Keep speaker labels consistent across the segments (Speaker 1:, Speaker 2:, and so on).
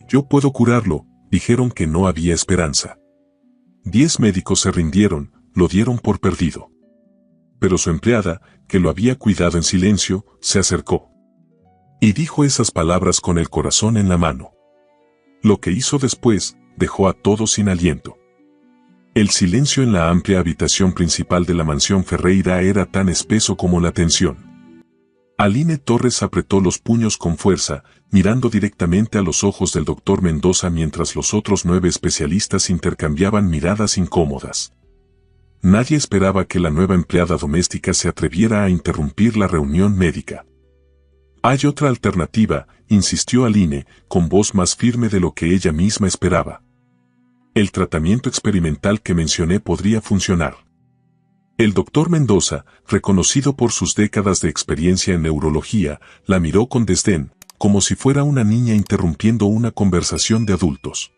Speaker 1: Yo puedo curarlo, dijeron que no había esperanza. 10 médicos se rindieron, lo dieron por perdido. Pero su empleada, que lo había cuidado en silencio, se acercó. Y dijo esas palabras con el corazón en la mano. Lo que hizo después, dejó a todos sin aliento. El silencio en la amplia habitación principal de la mansión Ferreira era tan espeso como la tensión. Aline Torres apretó los puños con fuerza, mirando directamente a los ojos del doctor Mendoza mientras los otros 9 especialistas intercambiaban miradas incómodas. Nadie esperaba que la nueva empleada doméstica se atreviera a interrumpir la reunión médica. Hay otra alternativa, insistió Aline, con voz más firme de lo que ella misma esperaba. El tratamiento experimental que mencioné podría funcionar. El doctor Mendoza, reconocido por sus décadas de experiencia en neurología, la miró con desdén, como si fuera una niña interrumpiendo una conversación de adultos.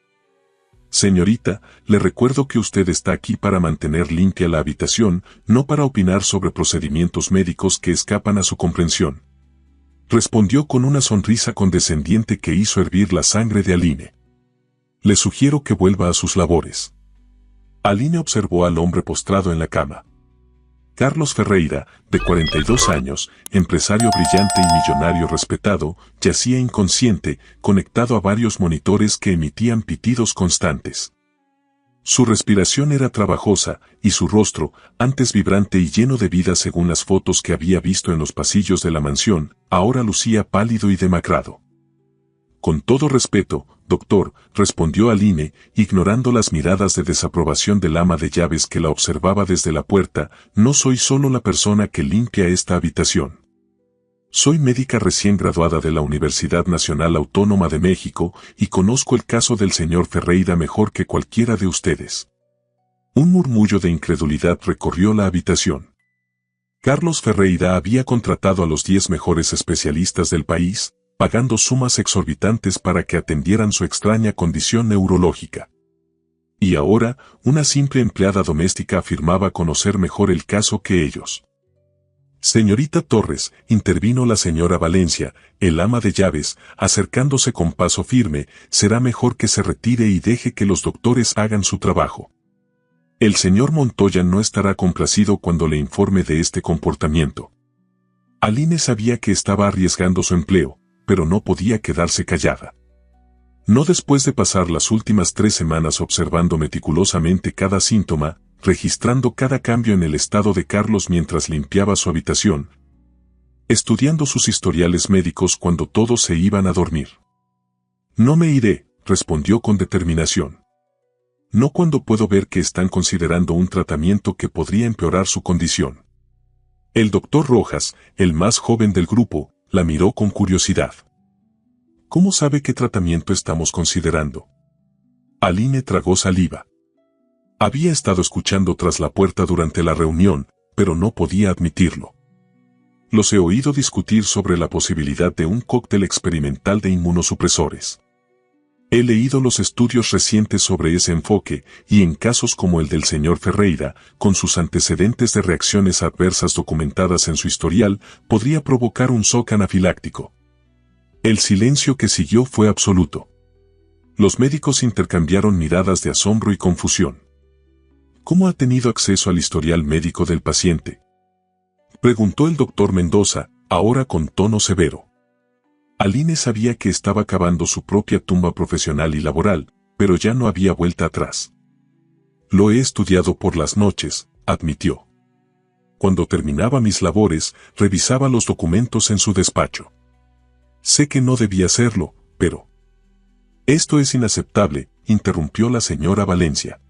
Speaker 1: Señorita, le recuerdo que usted está aquí para mantener limpia la habitación, no para opinar sobre procedimientos médicos que escapan a su comprensión. Respondió con una sonrisa condescendiente que hizo hervir la sangre de Aline. Le sugiero que vuelva a sus labores. Aline observó al hombre postrado en la cama. Carlos Ferreira, de 42 años, empresario brillante y millonario respetado, yacía inconsciente, conectado a varios monitores que emitían pitidos constantes. Su respiración era trabajosa, y su rostro, antes vibrante y lleno de vida según las fotos que había visto en los pasillos de la mansión, ahora lucía pálido y demacrado. Con todo respeto, doctor, respondió Aline, ignorando las miradas de desaprobación del ama de llaves que la observaba desde la puerta, no soy solo la persona que limpia esta habitación. Soy médica recién graduada de la Universidad Nacional Autónoma de México y conozco el caso del señor Ferreira mejor que cualquiera de ustedes. Un murmullo de incredulidad recorrió la habitación. Carlos Ferreira había contratado a los 10 mejores especialistas del país, pagando sumas exorbitantes para que atendieran su extraña condición neurológica. Y ahora, una simple empleada doméstica afirmaba conocer mejor el caso que ellos. Señorita Torres, intervino la señora Valencia, el ama de llaves, acercándose con paso firme, será mejor que se retire y deje que los doctores hagan su trabajo. El señor Montoya no estará complacido cuando le informe de este comportamiento. Aline sabía que estaba arriesgando su empleo, pero no podía quedarse callada. No después de pasar las últimas 3 semanas observando meticulosamente cada síntoma, registrando cada cambio en el estado de Carlos mientras limpiaba su habitación, estudiando sus historiales médicos cuando todos se iban a dormir. No me iré, respondió con determinación. No cuando puedo ver que están considerando un tratamiento que podría empeorar su condición. El doctor Rojas, el más joven del grupo, la miró con curiosidad. ¿Cómo sabe qué tratamiento estamos considerando? Aline tragó saliva. Había estado escuchando tras la puerta durante la reunión, pero no podía admitirlo. Los he oído discutir sobre la posibilidad de un cóctel experimental de inmunosupresores. He leído los estudios recientes sobre ese enfoque, y en casos como el del señor Ferreira, con sus antecedentes de reacciones adversas documentadas en su historial, podría provocar un shock anafiláctico. El silencio que siguió fue absoluto. Los médicos intercambiaron miradas de asombro y confusión. ¿Cómo ha tenido acceso al historial médico del paciente?, preguntó el doctor Mendoza, ahora con tono severo. Aline sabía que estaba cavando su propia tumba profesional y laboral, pero ya no había vuelta atrás. Lo he estudiado por las noches, admitió. Cuando terminaba mis labores, revisaba los documentos en su despacho. Sé que no debía hacerlo, pero... Esto es inaceptable, interrumpió la señora Valencia.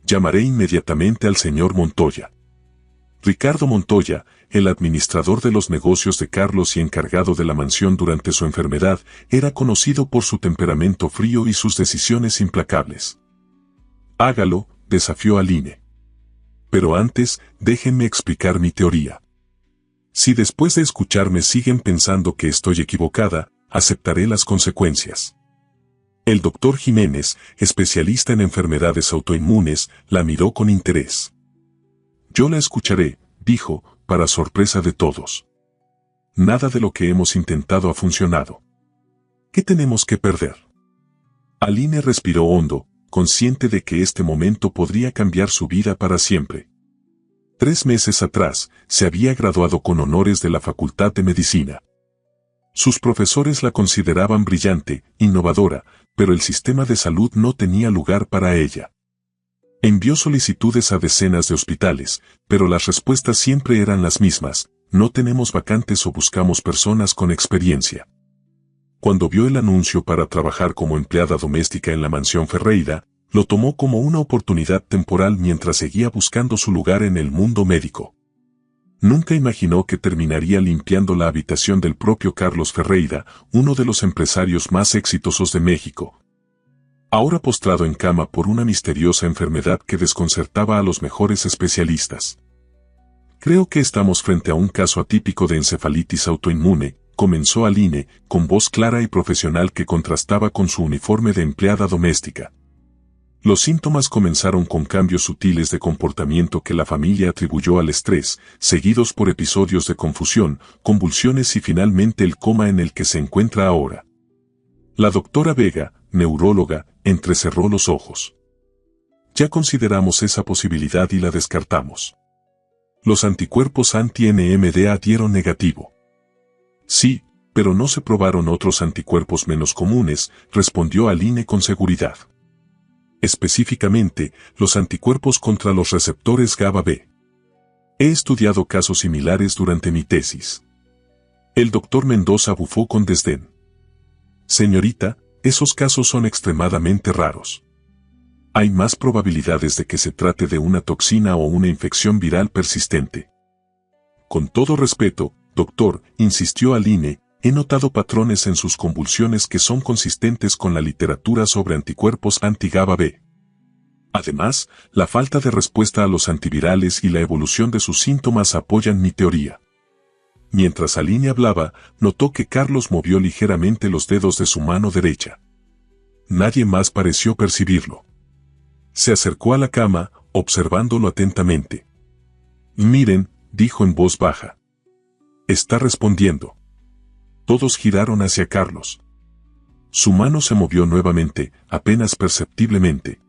Speaker 1: Llamaré inmediatamente al señor Montoya. Ricardo Montoya, el administrador de los negocios de Carlos y encargado de la mansión durante su enfermedad, era conocido por su temperamento frío y sus decisiones implacables. Hágalo, desafió Aline. Pero antes, déjenme explicar mi teoría. Si después de escucharme siguen pensando que estoy equivocada, aceptaré las consecuencias. El doctor Jiménez, especialista en enfermedades autoinmunes, la miró con interés. Yo la escucharé, dijo, para sorpresa de todos. Nada de lo que hemos intentado ha funcionado. ¿Qué tenemos que perder? Aline respiró hondo, consciente de que este momento podría cambiar su vida para siempre. 3 meses atrás, se había graduado con honores de la Facultad de Medicina. Sus profesores la consideraban brillante, innovadora, pero el sistema de salud no tenía lugar para ella. Envió solicitudes a decenas de hospitales, pero las respuestas siempre eran las mismas: no tenemos vacantes o buscamos personas con experiencia. Cuando vio el anuncio para trabajar como empleada doméstica en la mansión Ferreira, lo tomó como una oportunidad temporal mientras seguía buscando su lugar en el mundo médico. Nunca imaginó que terminaría limpiando la habitación del propio Carlos Ferreira, uno de los empresarios más exitosos de México. Ahora postrado en cama por una misteriosa enfermedad que desconcertaba a los mejores especialistas. Creo que estamos frente a un caso atípico de encefalitis autoinmune, comenzó Aline, con voz clara y profesional que contrastaba con su uniforme de empleada doméstica. Los síntomas comenzaron con cambios sutiles de comportamiento que la familia atribuyó al estrés, seguidos por episodios de confusión, convulsiones y finalmente el coma en el que se encuentra ahora. La doctora Vega, neuróloga, entrecerró los ojos. Ya consideramos esa posibilidad y la descartamos. Los anticuerpos anti-NMDA dieron negativo. Sí, pero no se probaron otros anticuerpos menos comunes, respondió Aline con seguridad. Específicamente, los anticuerpos contra los receptores GABA-B. He estudiado casos similares durante mi tesis. El doctor Mendoza bufó con desdén. Señorita, esos casos son extremadamente raros. Hay más probabilidades de que se trate de una toxina o una infección viral persistente. Con todo respeto, doctor, insistió Aline, he notado patrones en sus convulsiones que son consistentes con la literatura sobre anticuerpos anti-GABA-B. Además, la falta de respuesta a los antivirales y la evolución de sus síntomas apoyan mi teoría. Mientras Aline hablaba, notó que Carlos movió ligeramente los dedos de su mano derecha. Nadie más pareció percibirlo. Se acercó a la cama, observándolo atentamente. Miren, dijo en voz baja. Está respondiendo. Todos giraron hacia Carlos. Su mano se movió nuevamente, apenas perceptiblemente.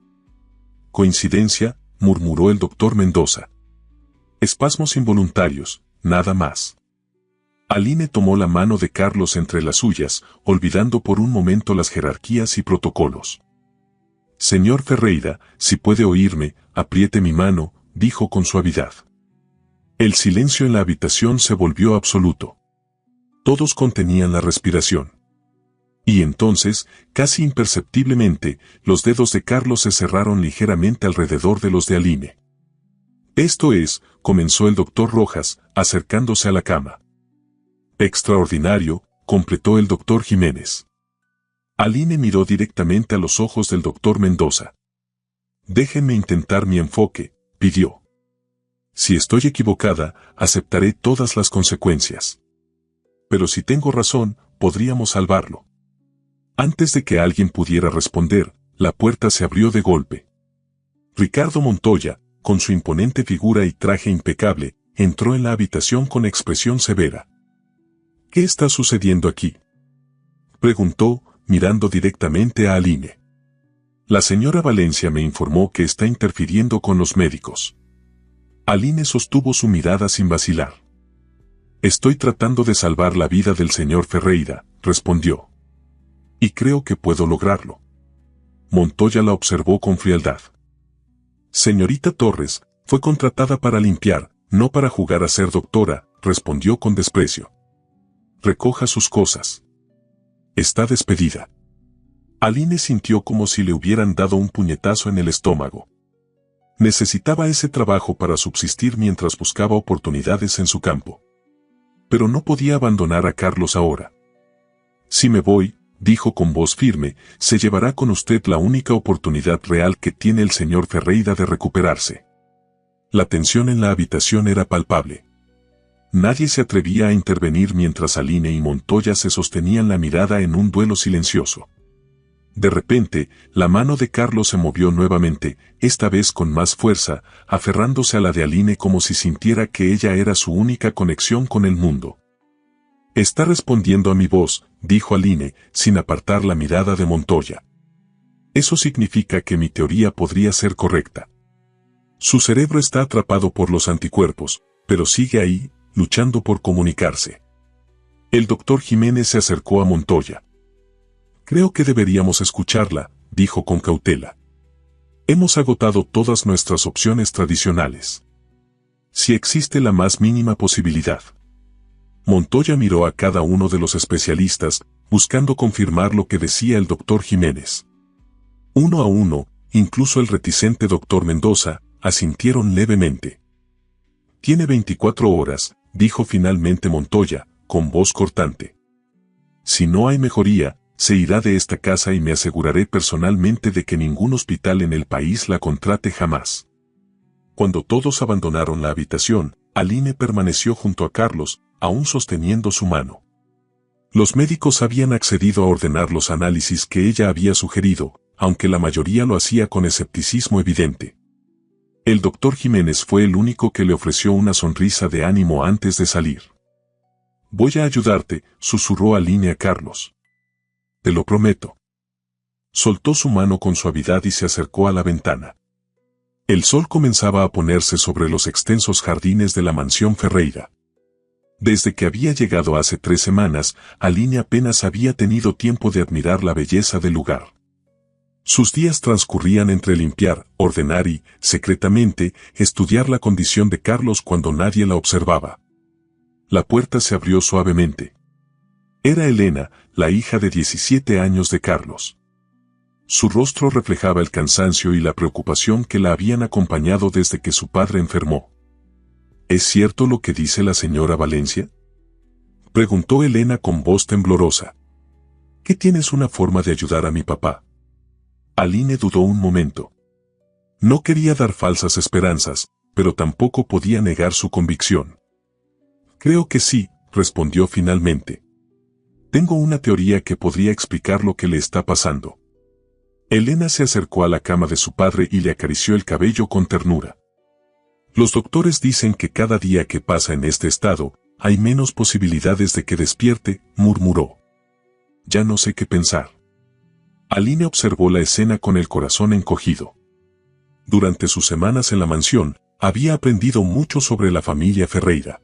Speaker 1: Coincidencia, murmuró el doctor Mendoza. Espasmos involuntarios, nada más. Aline tomó la mano de Carlos entre las suyas, olvidando por un momento las jerarquías y protocolos. Señor Ferreira, si puede oírme, apriete mi mano, dijo con suavidad. El silencio en la habitación se volvió absoluto. Todos contenían la respiración. Y entonces, casi imperceptiblemente, los dedos de Carlos se cerraron ligeramente alrededor de los de Aline. Esto es, comenzó el doctor Rojas, acercándose a la cama. Extraordinario, completó el doctor Jiménez. Aline miró directamente a los ojos del doctor Mendoza. Déjenme intentar mi enfoque, pidió. Si estoy equivocada, aceptaré todas las consecuencias. Pero si tengo razón, podríamos salvarlo. Antes de que alguien pudiera responder, la puerta se abrió de golpe. Ricardo Montoya, con su imponente figura y traje impecable, entró en la habitación con expresión severa. ¿Qué está sucediendo aquí?, preguntó, mirando directamente a Aline. La señora Valencia me informó que está interfiriendo con los médicos. Aline sostuvo su mirada sin vacilar. Estoy tratando de salvar la vida del señor Ferreira, respondió. Y creo que puedo lograrlo. Montoya la observó con frialdad. Señorita Torres, fue contratada para limpiar, no para jugar a ser doctora, respondió con desprecio. Recoja sus cosas. Está despedida. Aline sintió como si le hubieran dado un puñetazo en el estómago. Necesitaba ese trabajo para subsistir mientras buscaba oportunidades en su campo. Pero no podía abandonar a Carlos ahora. Si me voy, dijo con voz firme, se llevará con usted la única oportunidad real que tiene el señor Ferreira de recuperarse. La tensión en la habitación era palpable. Nadie se atrevía a intervenir mientras Aline y Montoya se sostenían la mirada en un duelo silencioso. De repente, la mano de Carlos se movió nuevamente, esta vez con más fuerza, aferrándose a la de Aline como si sintiera que ella era su única conexión con el mundo. Está respondiendo a mi voz, dijo Aline, sin apartar la mirada de Montoya. Eso significa que mi teoría podría ser correcta. Su cerebro está atrapado por los anticuerpos, pero sigue ahí, luchando por comunicarse. El doctor Jiménez se acercó a Montoya. Creo que deberíamos escucharla, dijo con cautela. Hemos agotado todas nuestras opciones tradicionales. Si existe la más mínima posibilidad. Montoya miró a cada uno de los especialistas, buscando confirmar lo que decía el doctor Jiménez. Uno a uno, incluso el reticente doctor Mendoza, asintieron levemente. Tiene 24 horas, dijo finalmente Montoya, con voz cortante. Si no hay mejoría, se irá de esta casa y me aseguraré personalmente de que ningún hospital en el país la contrate jamás. Cuando todos abandonaron la habitación, Aline permaneció junto a Carlos, aún sosteniendo su mano. Los médicos habían accedido a ordenar los análisis que ella había sugerido, aunque la mayoría lo hacía con escepticismo evidente. El doctor Jiménez fue el único que le ofreció una sonrisa de ánimo antes de salir. Voy a ayudarte, susurró Aline a Carlos. Te lo prometo. Soltó su mano con suavidad y se acercó a la ventana. El sol comenzaba a ponerse sobre los extensos jardines de la mansión Ferreira. Desde que había llegado hace 3 semanas, Aline apenas había tenido tiempo de admirar la belleza del lugar. Sus días transcurrían entre limpiar, ordenar y, secretamente, estudiar la condición de Carlos cuando nadie la observaba. La puerta se abrió suavemente. Era Elena, la hija de 17 años de Carlos. Su rostro reflejaba el cansancio y la preocupación que la habían acompañado desde que su padre enfermó. ¿Es cierto lo que dice la señora Valencia?, preguntó Elena con voz temblorosa. ¿Qué tienes una forma de ayudar a mi papá? Aline dudó un momento. No quería dar falsas esperanzas, pero tampoco podía negar su convicción. Creo que sí, respondió finalmente. Tengo una teoría que podría explicar lo que le está pasando. Elena se acercó a la cama de su padre y le acarició el cabello con ternura. Los doctores dicen que cada día que pasa en este estado, hay menos posibilidades de que despierte, murmuró. Ya no sé qué pensar. Aline observó la escena con el corazón encogido. Durante sus semanas en la mansión, había aprendido mucho sobre la familia Ferreira.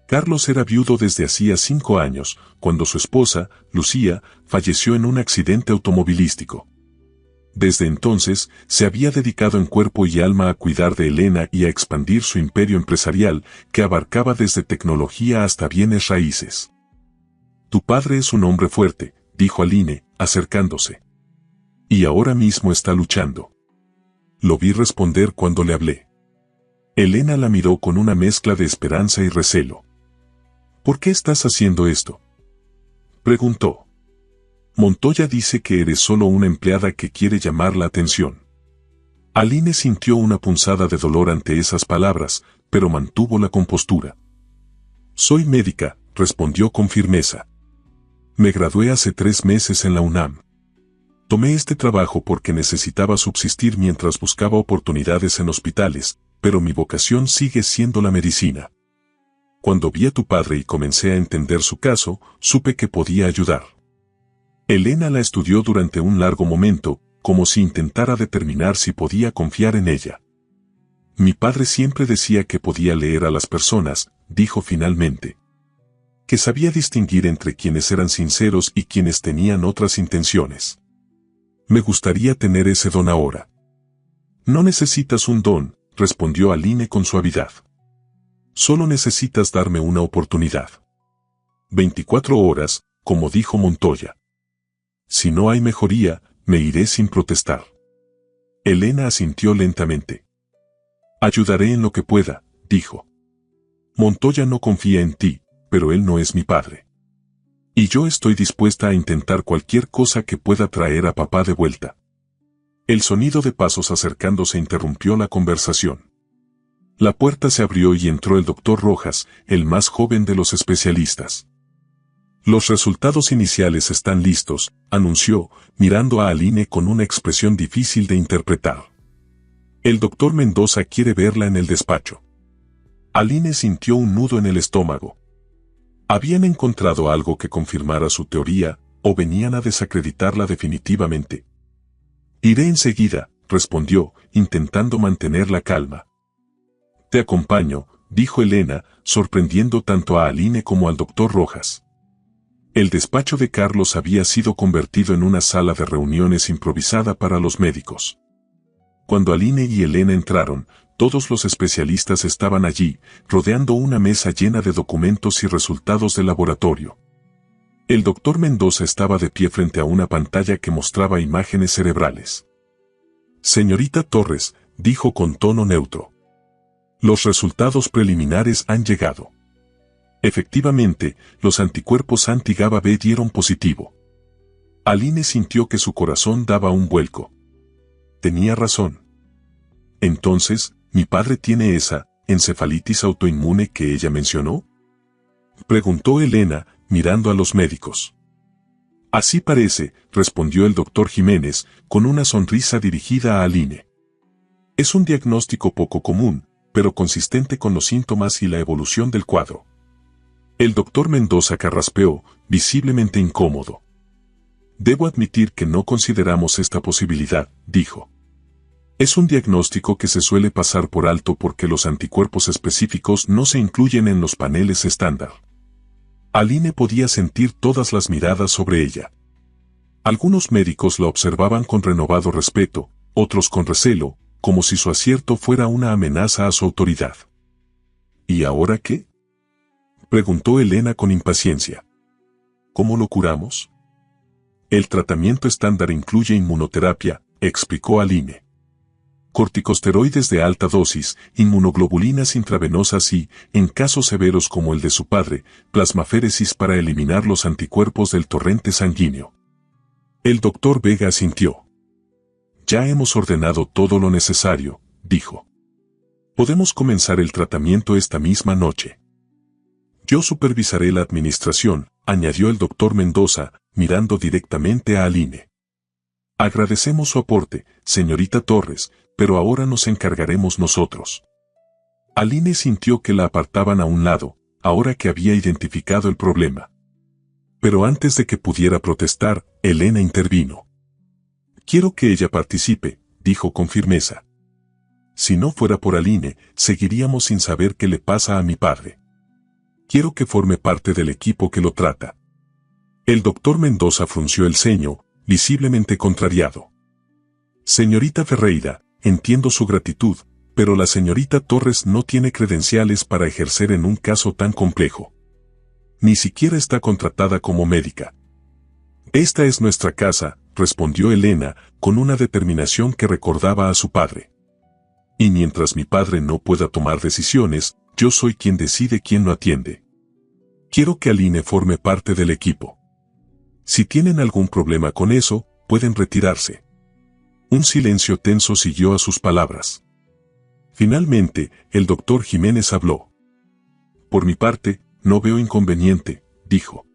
Speaker 1: Carlos era viudo desde hacía 5 años, cuando su esposa, Lucía, falleció en un accidente automovilístico. Desde entonces, se había dedicado en cuerpo y alma a cuidar de Elena y a expandir su imperio empresarial, que abarcaba desde tecnología hasta bienes raíces. Tu padre es un hombre fuerte, dijo Aline, acercándose. Y ahora mismo está luchando. Lo vi responder cuando le hablé. Elena la miró con una mezcla de esperanza y recelo. ¿Por qué estás haciendo esto?, preguntó. Montoya dice que eres solo una empleada que quiere llamar la atención. Aline sintió una punzada de dolor ante esas palabras, pero mantuvo la compostura. Soy médica, respondió con firmeza. Me gradué hace 3 meses en la UNAM. Tomé este trabajo porque necesitaba subsistir mientras buscaba oportunidades en hospitales, pero mi vocación sigue siendo la medicina. Cuando vi a tu padre y comencé a entender su caso, supe que podía ayudar. Elena la estudió durante un largo momento, como si intentara determinar si podía confiar en ella. Mi padre siempre decía que podía leer a las personas, dijo finalmente. Que sabía distinguir entre quienes eran sinceros y quienes tenían otras intenciones. Me gustaría tener ese don ahora. No necesitas un don, respondió Aline con suavidad. Solo necesitas darme una oportunidad. 24 horas, como dijo Montoya. Si no hay mejoría, me iré sin protestar. Elena asintió lentamente. Ayudaré en lo que pueda, dijo. Montoya no confía en ti, pero él no es mi padre. Y yo estoy dispuesta a intentar cualquier cosa que pueda traer a papá de vuelta. El sonido de pasos acercándose interrumpió la conversación. La puerta se abrió y entró el doctor Rojas, el más joven de los especialistas. Los resultados iniciales están listos, anunció, mirando a Aline con una expresión difícil de interpretar. El doctor Mendoza quiere verla en el despacho. Aline sintió un nudo en el estómago. ¿Habían encontrado algo que confirmara su teoría, o venían a desacreditarla definitivamente? Iré enseguida, respondió, intentando mantener la calma. Te acompaño, dijo Elena, sorprendiendo tanto a Aline como al doctor Rojas. El despacho de Carlos había sido convertido en una sala de reuniones improvisada para los médicos. Cuando Aline y Elena entraron, todos los especialistas estaban allí, rodeando una mesa llena de documentos y resultados de laboratorio. El doctor Mendoza estaba de pie frente a una pantalla que mostraba imágenes cerebrales. Señorita Torres, dijo con tono neutro. Los resultados preliminares han llegado. Efectivamente, los anticuerpos anti-GABA B dieron positivo. Aline sintió que su corazón daba un vuelco. Tenía razón. Entonces, ¿mi padre tiene esa encefalitis autoinmune que ella mencionó? Preguntó Elena, mirando a los médicos. Así parece, respondió el doctor Jiménez, con una sonrisa dirigida a Aline. Es un diagnóstico poco común, pero consistente con los síntomas y la evolución del cuadro. El doctor Mendoza carraspeó, visiblemente incómodo. Debo admitir que no consideramos esta posibilidad, dijo. Es un diagnóstico que se suele pasar por alto porque los anticuerpos específicos no se incluyen en los paneles estándar. Aline podía sentir todas las miradas sobre ella. Algunos médicos la observaban con renovado respeto, otros con recelo, como si su acierto fuera una amenaza a su autoridad. ¿Y ahora qué? Preguntó Elena con impaciencia. ¿Cómo lo curamos? El tratamiento estándar incluye inmunoterapia, explicó Aline. Corticosteroides de alta dosis, inmunoglobulinas intravenosas y, en casos severos como el de su padre, plasmaféresis para eliminar los anticuerpos del torrente sanguíneo. El doctor Vega asintió. Ya hemos ordenado todo lo necesario, dijo. Podemos comenzar el tratamiento esta misma noche. Yo supervisaré la administración, añadió el doctor Mendoza, mirando directamente a Aline. Agradecemos su aporte, señorita Torres, pero ahora nos encargaremos nosotros. Aline sintió que la apartaban a un lado, ahora que había identificado el problema. Pero antes de que pudiera protestar, Elena intervino. Quiero que ella participe, dijo con firmeza. Si no fuera por Aline, seguiríamos sin saber qué le pasa a mi padre. Quiero que forme parte del equipo que lo trata. El doctor Mendoza frunció el ceño, visiblemente contrariado. Señorita Ferreira, entiendo su gratitud, pero la señorita Torres no tiene credenciales para ejercer en un caso tan complejo. Ni siquiera está contratada como médica. Esta es nuestra casa, respondió Elena, con una determinación que recordaba a su padre. Y mientras mi padre no pueda tomar decisiones, yo soy quien decide quién lo atiende. Quiero que Aline forme parte del equipo. Si tienen algún problema con eso, pueden retirarse. Un silencio tenso siguió a sus palabras. Finalmente, el doctor Jiménez habló. Por mi parte, no veo inconveniente, dijo.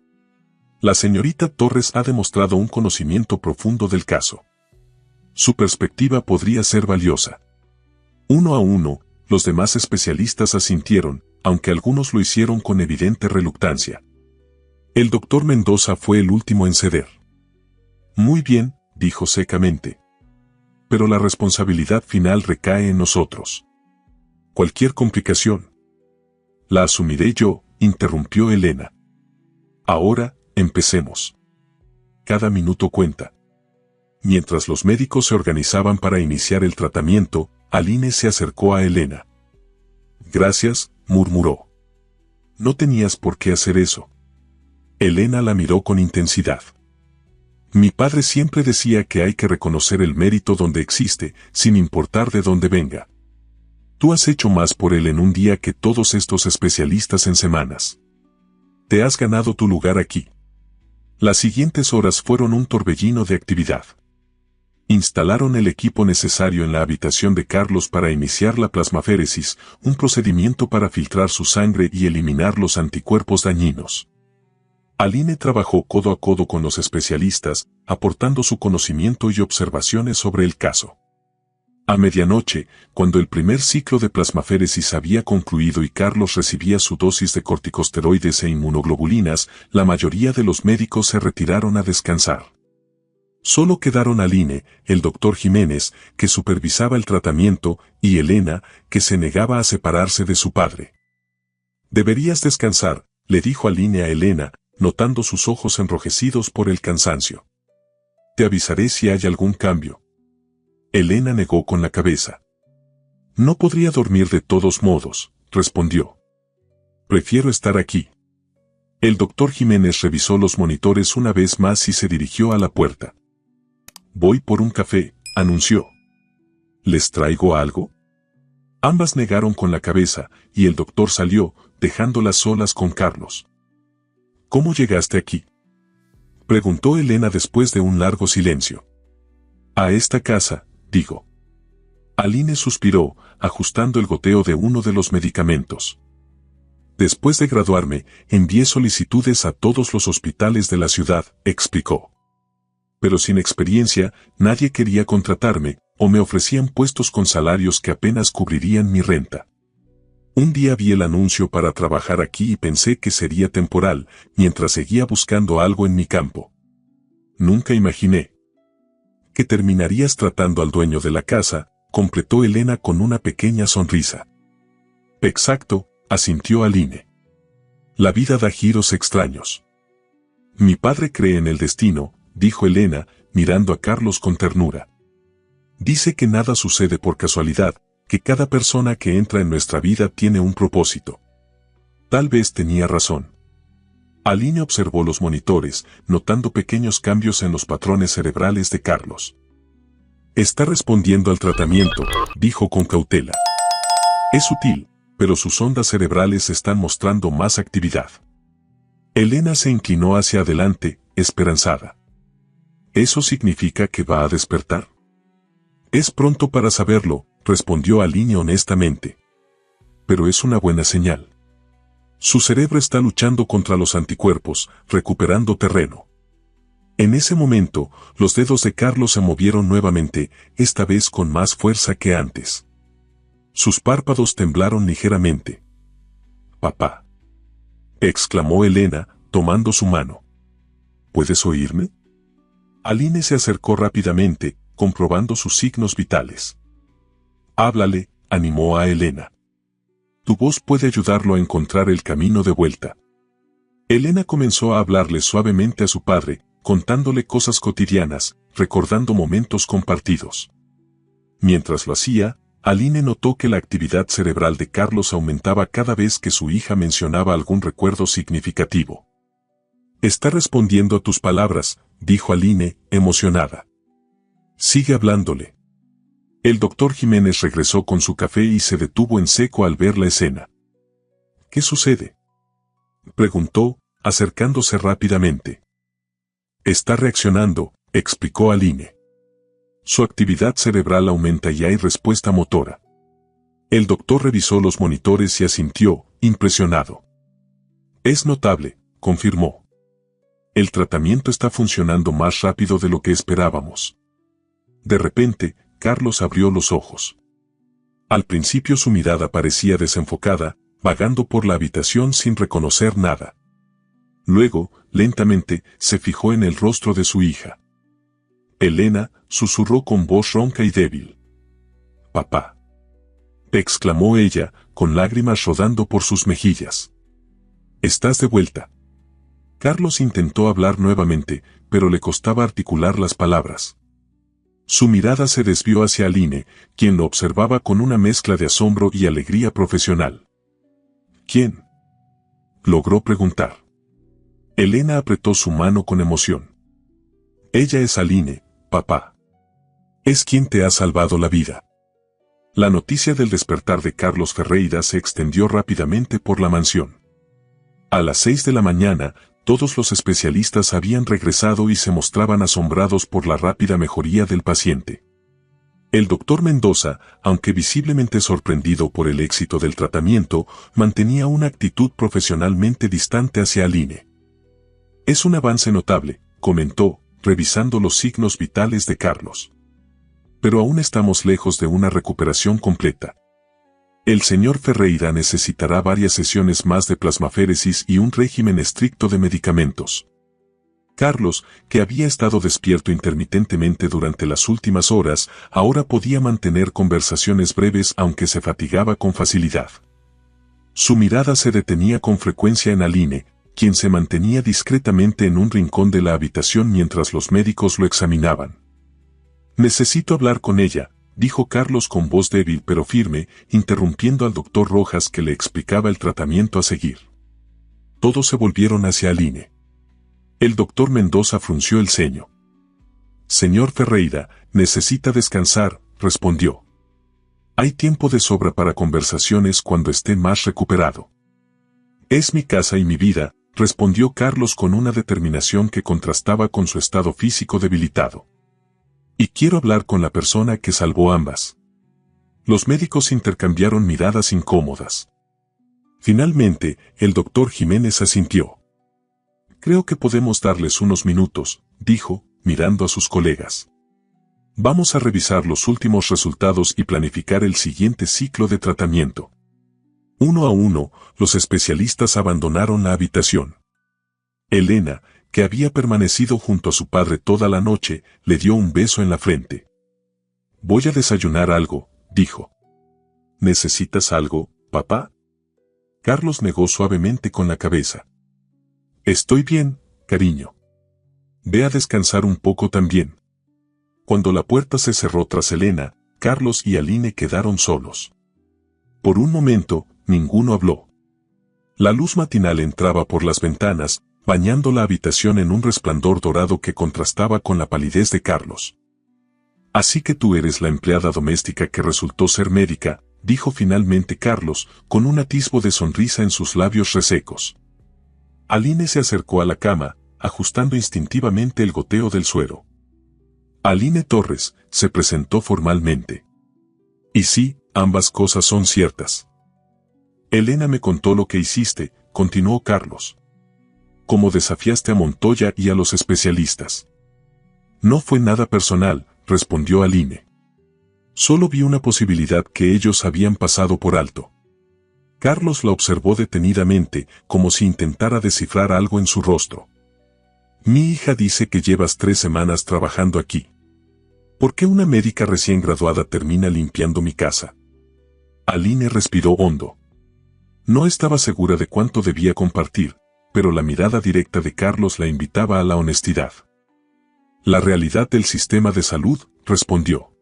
Speaker 1: La señorita Torres ha demostrado un conocimiento profundo del caso. Su perspectiva podría ser valiosa. Uno a uno, los demás especialistas asintieron, aunque algunos lo hicieron con evidente reluctancia. El doctor Mendoza fue el último en ceder. Muy bien, dijo secamente. Pero la responsabilidad final recae en nosotros. Cualquier complicación. La asumiré yo, interrumpió Elena. Ahora, empecemos. Cada minuto cuenta. Mientras los médicos se organizaban para iniciar el tratamiento, Aline se acercó a Elena. Gracias, murmuró. No tenías por qué hacer eso. Elena la miró con intensidad. Mi padre siempre decía que hay que reconocer el mérito donde existe, sin importar de dónde venga. Tú has hecho más por él en un día que todos estos especialistas en semanas. Te has ganado tu lugar aquí. Las siguientes horas fueron un torbellino de actividad. Instalaron el equipo necesario en la habitación de Carlos para iniciar la plasmaféresis, un procedimiento para filtrar su sangre y eliminar los anticuerpos dañinos. Aline trabajó codo a codo con los especialistas, aportando su conocimiento y observaciones sobre el caso. A medianoche, cuando el primer ciclo de plasmaféresis había concluido y Carlos recibía su dosis de corticosteroides e inmunoglobulinas, la mayoría de los médicos se retiraron a descansar. Solo quedaron Aline, el doctor Jiménez, que supervisaba el tratamiento, y Elena, que se negaba a separarse de su padre. «Deberías descansar», le dijo Aline a Elena, notando sus ojos enrojecidos por el cansancio. «Te avisaré si hay algún cambio». Elena negó con la cabeza. «No podría dormir de todos modos», respondió. «Prefiero estar aquí». El doctor Jiménez revisó los monitores una vez más y se dirigió a la puerta. «Voy por un café», anunció. «¿Les traigo algo?». Ambas negaron con la cabeza, y el doctor salió, dejándolas solas con Carlos. «¿Cómo llegaste aquí?», preguntó Elena después de un largo silencio. «A esta casa, digo». Aline suspiró, ajustando el goteo de uno de los medicamentos. «Después de graduarme, envié solicitudes a todos los hospitales de la ciudad», explicó. «Pero sin experiencia, nadie quería contratarme, o me ofrecían puestos con salarios que apenas cubrirían mi renta. Un día vi el anuncio para trabajar aquí y pensé que sería temporal, mientras seguía buscando algo en mi campo. Nunca imaginé que terminarías tratando al dueño de la casa», completó Elena con una pequeña sonrisa. «Exacto», asintió Aline. «La vida da giros extraños». «Mi padre cree en el destino», dijo Elena, mirando a Carlos con ternura. «Dice que nada sucede por casualidad, que cada persona que entra en nuestra vida tiene un propósito». Tal vez tenía razón. Aline observó los monitores, notando pequeños cambios en los patrones cerebrales de Carlos. «Está respondiendo al tratamiento», dijo con cautela. «Es sutil, pero sus ondas cerebrales están mostrando más actividad». Elena se inclinó hacia adelante, esperanzada. «¿Eso significa que va a despertar?». «Es pronto para saberlo», respondió Aline honestamente. «Pero es una buena señal. Su cerebro está luchando contra los anticuerpos, recuperando terreno». En ese momento, los dedos de Carlos se movieron nuevamente, esta vez con más fuerza que antes. Sus párpados temblaron ligeramente. «Papá», exclamó Elena, tomando su mano. «¿Puedes oírme?». Aline se acercó rápidamente, comprobando sus signos vitales. «Háblale», animó a Elena. «Tu voz puede ayudarlo a encontrar el camino de vuelta». Elena comenzó a hablarle suavemente a su padre, contándole cosas cotidianas, recordando momentos compartidos. Mientras lo hacía, Aline notó que la actividad cerebral de Carlos aumentaba cada vez que su hija mencionaba algún recuerdo significativo. «Está respondiendo a tus palabras», dijo Aline, emocionada. «Sigue hablándole». El doctor Jiménez regresó con su café y se detuvo en seco al ver la escena. «¿Qué sucede?», preguntó, acercándose rápidamente. «Está reaccionando», explicó Aline. «Su actividad cerebral aumenta y hay respuesta motora». El doctor revisó los monitores y asintió, impresionado. «Es notable», confirmó. «El tratamiento está funcionando más rápido de lo que esperábamos». De repente, Carlos abrió los ojos. Al principio su mirada parecía desenfocada, vagando por la habitación sin reconocer nada. Luego, lentamente, se fijó en el rostro de su hija. «Elena», susurró con voz ronca y débil. «Papá», exclamó ella, con lágrimas rodando por sus mejillas. «Estás de vuelta». Carlos intentó hablar nuevamente, pero le costaba articular las palabras. Su mirada se desvió hacia Aline, quien lo observaba con una mezcla de asombro y alegría profesional. «¿Quién?», logró preguntar. Elena apretó su mano con emoción. «Ella es Aline, papá. Es quien te ha salvado la vida». La noticia del despertar de Carlos Ferreira se extendió rápidamente por la mansión. A las 6 de la mañana, todos los especialistas habían regresado y se mostraban asombrados por la rápida mejoría del paciente. El doctor Mendoza, aunque visiblemente sorprendido por el éxito del tratamiento, mantenía una actitud profesionalmente distante hacia Aline. «Es un avance notable», comentó, revisando los signos vitales de Carlos. «Pero aún estamos lejos de una recuperación completa. El señor Ferreira necesitará varias sesiones más de plasmaféresis y un régimen estricto de medicamentos». Carlos, que había estado despierto intermitentemente durante las últimas horas, ahora podía mantener conversaciones breves aunque se fatigaba con facilidad. Su mirada se detenía con frecuencia en Aline, quien se mantenía discretamente en un rincón de la habitación mientras los médicos lo examinaban. «Necesito hablar con ella», dijo Carlos con voz débil pero firme, interrumpiendo al doctor Rojas que le explicaba el tratamiento a seguir. Todos se volvieron hacia Aline. El doctor Mendoza frunció el ceño. «Señor Ferreira, necesita descansar», respondió. «Hay tiempo de sobra para conversaciones cuando esté más recuperado». «Es mi casa y mi vida», respondió Carlos con una determinación que contrastaba con su estado físico debilitado. «Y quiero hablar con la persona que salvó ambas». Los médicos intercambiaron miradas incómodas. Finalmente, el doctor Jiménez asintió. «Creo que podemos darles unos minutos», dijo, mirando a sus colegas. «Vamos a revisar los últimos resultados y planificar el siguiente ciclo de tratamiento». Uno a uno, los especialistas abandonaron la habitación. Elena, que había permanecido junto a su padre toda la noche, le dio un beso en la frente. «Voy a desayunar algo», dijo. «¿Necesitas algo, papá?» Carlos negó suavemente con la cabeza. «Estoy bien, cariño. Ve a descansar un poco también». Cuando la puerta se cerró tras Elena, Carlos y Aline quedaron solos. Por un momento, ninguno habló. La luz matinal entraba por las ventanas, bañando la habitación en un resplandor dorado que contrastaba con la palidez de Carlos. «Así que tú eres la empleada doméstica que resultó ser médica», dijo finalmente Carlos, con un atisbo de sonrisa en sus labios resecos. Aline se acercó a la cama, ajustando instintivamente el goteo del suero. «Aline Torres», se presentó formalmente. «Y sí, ambas cosas son ciertas». «Elena me contó lo que hiciste», continuó Carlos. «Cómo desafiaste a Montoya y a los especialistas». «No fue nada personal», respondió Aline. «Solo vi una posibilidad que ellos habían pasado por alto». Carlos la observó detenidamente, como si intentara descifrar algo en su rostro. «Mi hija dice que llevas 3 semanas trabajando aquí. ¿Por qué una médica recién graduada termina limpiando mi casa?» Aline respiró hondo. No estaba segura de cuánto debía compartir, pero la mirada directa de Carlos la invitaba a la honestidad. «La realidad del sistema de salud», respondió.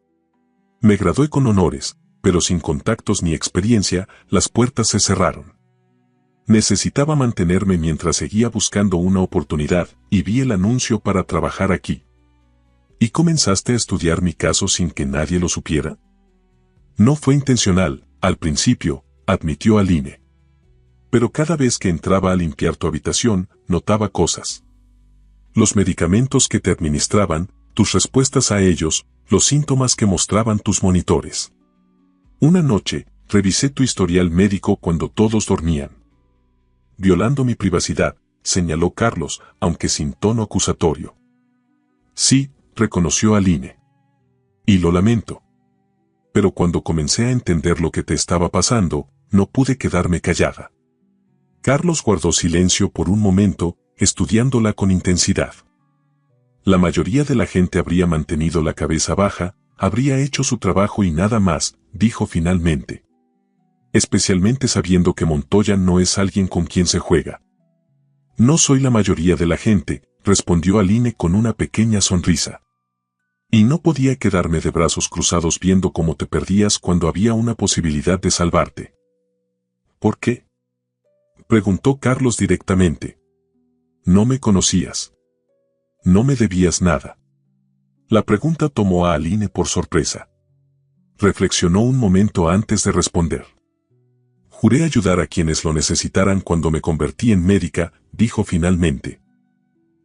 Speaker 1: «Me gradué con honores, pero sin contactos ni experiencia, las puertas se cerraron. Necesitaba mantenerme mientras seguía buscando una oportunidad, y vi el anuncio para trabajar aquí». «¿Y comenzaste a estudiar mi caso sin que nadie lo supiera?» «No fue intencional, al principio», admitió Aline. «Pero cada vez que entraba a limpiar tu habitación, notaba cosas. Los medicamentos que te administraban, tus respuestas a ellos, los síntomas que mostraban tus monitores. Una noche, revisé tu historial médico cuando todos dormían». «Violando mi privacidad», señaló Carlos, aunque sin tono acusatorio. «Sí», reconoció Aline. «Y lo lamento. Pero cuando comencé a entender lo que te estaba pasando, no pude quedarme callada». Carlos guardó silencio por un momento, estudiándola con intensidad. La mayoría de la gente habría mantenido la cabeza baja, habría hecho su trabajo y nada más, dijo finalmente. «Especialmente sabiendo que Montoya no es alguien con quien se juega». «No soy la mayoría de la gente», respondió Aline con una pequeña sonrisa. «Y no podía quedarme de brazos cruzados viendo cómo te perdías cuando había una posibilidad de salvarte». «¿Por qué?», preguntó Carlos directamente. «No me conocías. No me debías nada». La pregunta tomó a Aline por sorpresa. Reflexionó un momento antes de responder. «Juré ayudar a quienes lo necesitaran cuando me convertí en médica», dijo finalmente.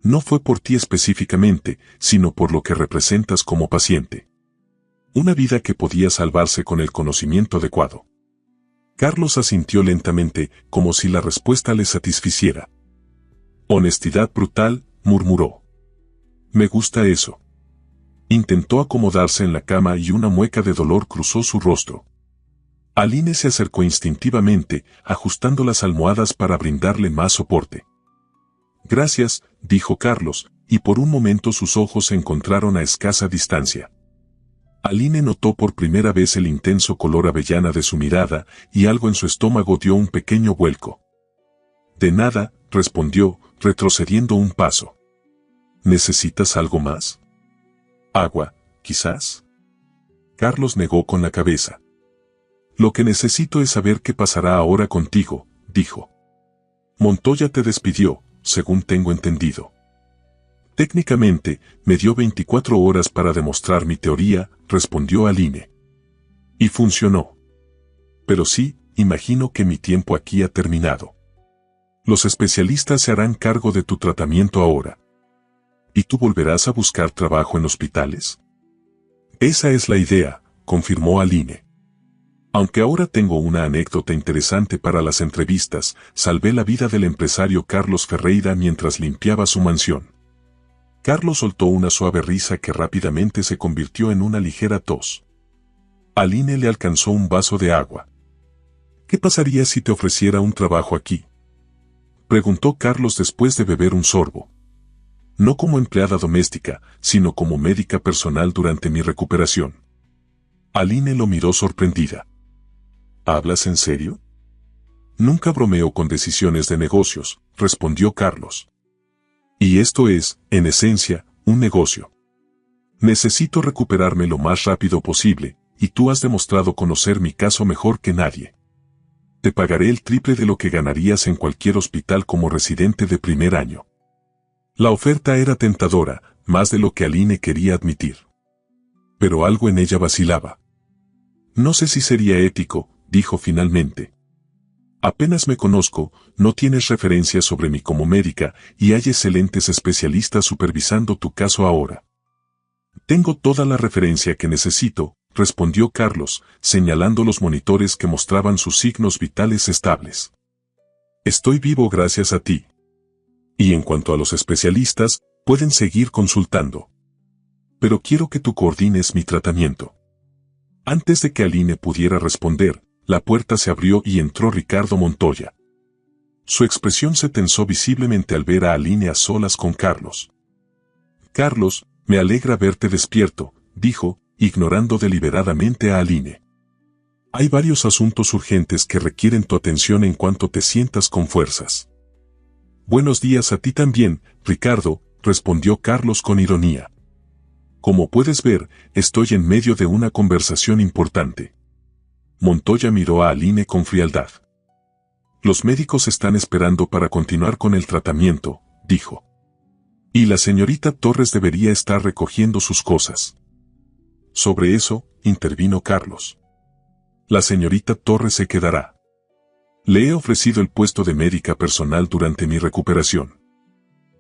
Speaker 1: «No fue por ti específicamente, sino por lo que representas como paciente. Una vida que podía salvarse con el conocimiento adecuado». Carlos asintió lentamente, como si la respuesta le satisficiera. «Honestidad brutal», murmuró. «Me gusta eso». Intentó acomodarse en la cama y una mueca de dolor cruzó su rostro. Aline se acercó instintivamente, ajustando las almohadas para brindarle más soporte. Gracias, dijo Carlos, y por un momento sus ojos se encontraron a escasa distancia. Aline notó por primera vez el intenso color avellana de su mirada, y algo en su estómago dio un pequeño vuelco. De nada, respondió, retrocediendo un paso. ¿Necesitas algo más? ¿Agua, quizás? Carlos negó con la cabeza. Lo que necesito es saber qué pasará ahora contigo, dijo. Montoya te despidió, según tengo entendido. Técnicamente, me dio 24 horas para demostrar mi teoría, respondió Aline. Y funcionó. Pero sí, imagino que mi tiempo aquí ha terminado. Los especialistas se harán cargo de tu tratamiento ahora. ¿Y tú volverás a buscar trabajo en hospitales? Esa es la idea, confirmó Aline. Aunque ahora tengo una anécdota interesante para las entrevistas, salvé la vida del empresario Carlos Ferreira mientras limpiaba su mansión. Carlos soltó una suave risa que rápidamente se convirtió en una ligera tos. Aline le alcanzó un vaso de agua. ¿Qué pasaría si te ofreciera un trabajo aquí? Preguntó Carlos después de beber un sorbo. No como empleada doméstica, sino como médica personal durante mi recuperación. Aline lo miró sorprendida. ¿Hablas en serio? Nunca bromeo con decisiones de negocios, respondió Carlos. Y esto es, en esencia, un negocio. Necesito recuperarme lo más rápido posible, y tú has demostrado conocer mi caso mejor que nadie. Te pagaré el triple de lo que ganarías en cualquier hospital como residente de primer año. La oferta era tentadora, más de lo que Aline quería admitir. Pero algo en ella vacilaba. No sé si sería ético, dijo finalmente. Apenas me conozco, no tienes referencias sobre mí como médica, y hay excelentes especialistas supervisando tu caso ahora. Tengo toda la referencia que necesito, respondió Carlos, señalando los monitores que mostraban sus signos vitales estables. Estoy vivo gracias a ti. Y en cuanto a los especialistas, pueden seguir consultando. Pero quiero que tú coordines mi tratamiento. Antes de que Aline pudiera responder, la puerta se abrió y entró Ricardo Montoya. Su expresión se tensó visiblemente al ver a Aline a solas con Carlos. Carlos, me alegra verte despierto, dijo, ignorando deliberadamente a Aline. Hay varios asuntos urgentes que requieren tu atención en cuanto te sientas con fuerzas. Buenos días a ti también, Ricardo, respondió Carlos con ironía. Como puedes ver, estoy en medio de una conversación importante. Montoya miró a Aline con frialdad. Los médicos están esperando para continuar con el tratamiento, dijo. Y la señorita Torres debería estar recogiendo sus cosas. Sobre eso, intervino Carlos. La señorita Torres se quedará. Le he ofrecido el puesto de médica personal durante mi recuperación.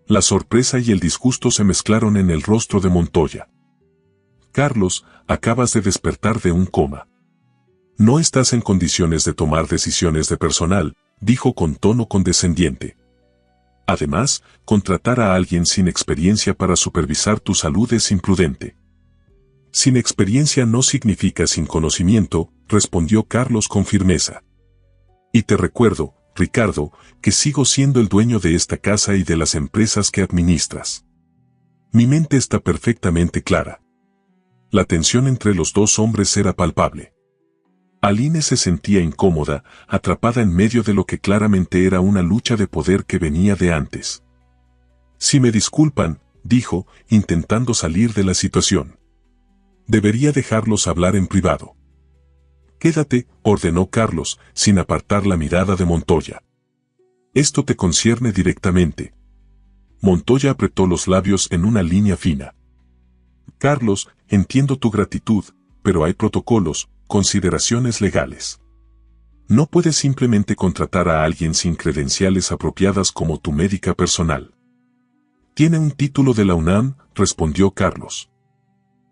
Speaker 1: La sorpresa y el disgusto se mezclaron en el rostro de Montoya. Carlos, acabas de despertar de un coma. No estás en condiciones de tomar decisiones de personal, dijo con tono condescendiente. Además, contratar a alguien sin experiencia para supervisar tu salud es imprudente. Sin experiencia no significa sin conocimiento, respondió Carlos con firmeza. Y te recuerdo, Ricardo, que sigo siendo el dueño de esta casa y de las empresas que administras. Mi mente está perfectamente clara. La tensión entre los dos hombres era palpable. Aline se sentía incómoda, atrapada en medio de lo que claramente era una lucha de poder que venía de antes. Si me disculpan, dijo, intentando salir de la situación. Debería dejarlos hablar en privado. Quédate, ordenó Carlos, sin apartar la mirada de Montoya. Esto te concierne directamente. Montoya apretó los labios en una línea fina. Carlos, entiendo tu gratitud, pero hay protocolos, consideraciones legales. No puedes simplemente contratar a alguien sin credenciales apropiadas como tu médica personal. Tiene un título de la UNAM, respondió Carlos.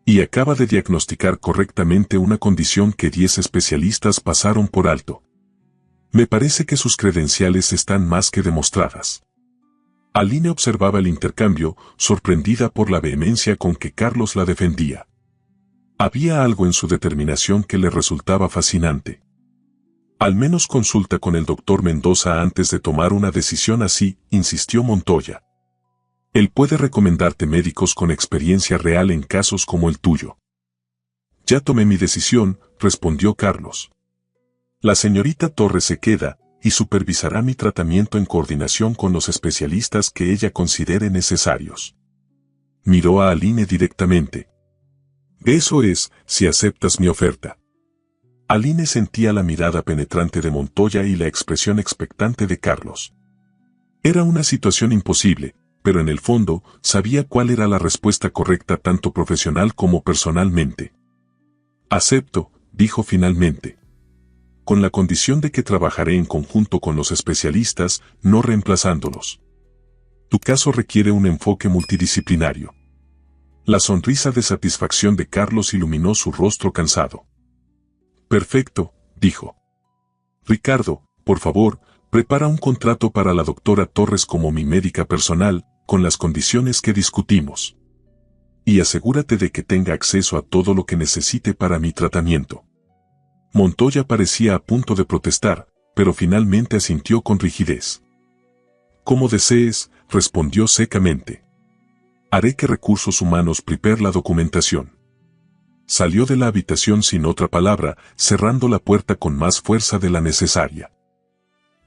Speaker 1: Y acaba de diagnosticar correctamente una condición que 10 especialistas pasaron por alto. Me parece que sus credenciales están más que demostradas. Aline observaba el intercambio, sorprendida por la vehemencia con que Carlos la defendía. Había algo en su determinación que le resultaba fascinante. Al menos consulta con el doctor Mendoza antes de tomar una decisión así, insistió Montoya. Él puede recomendarte médicos con experiencia real en casos como el tuyo. Ya tomé mi decisión, respondió Carlos. La señorita Torres se queda y supervisará mi tratamiento en coordinación con los especialistas que ella considere necesarios. Miró a Aline directamente. Eso es, si aceptas mi oferta. Aline sentía la mirada penetrante de Montoya y la expresión expectante de Carlos. Era una situación imposible, pero en el fondo sabía cuál era la respuesta correcta tanto profesional como personalmente. Acepto, dijo finalmente. Con la condición de que trabajaré en conjunto con los especialistas, no reemplazándolos. Tu caso requiere un enfoque multidisciplinario. La sonrisa de satisfacción de Carlos iluminó su rostro cansado. Perfecto, dijo. Ricardo, por favor, prepara un contrato para la doctora Torres como mi médica personal, con las condiciones que discutimos. Y asegúrate de que tenga acceso a todo lo que necesite para mi tratamiento. Montoya parecía a punto de protestar, pero finalmente asintió con rigidez. Como desees, respondió secamente. Haré que Recursos Humanos prepare la documentación. Salió de la habitación sin otra palabra, cerrando la puerta con más fuerza de la necesaria.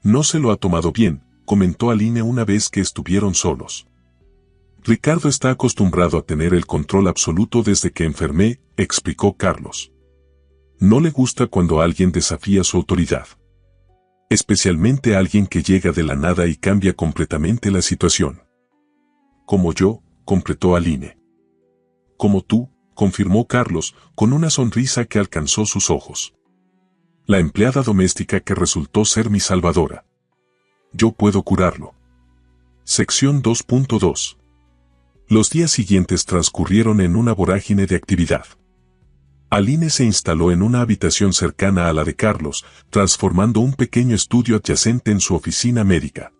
Speaker 1: No se lo ha tomado bien, comentó Aline una vez que estuvieron solos. Ricardo está acostumbrado a tener el control absoluto desde que enfermé, explicó Carlos. No le gusta cuando alguien desafía su autoridad. Especialmente alguien que llega de la nada y cambia completamente la situación. Como yo, completó Aline. Como tú, confirmó Carlos, con una sonrisa que alcanzó sus ojos. La empleada doméstica que resultó ser mi salvadora. Yo puedo curarlo. Sección 2.2. Los días siguientes transcurrieron en una vorágine de actividad. Aline se instaló en una habitación cercana a la de Carlos, transformando un pequeño estudio adyacente en su oficina médica.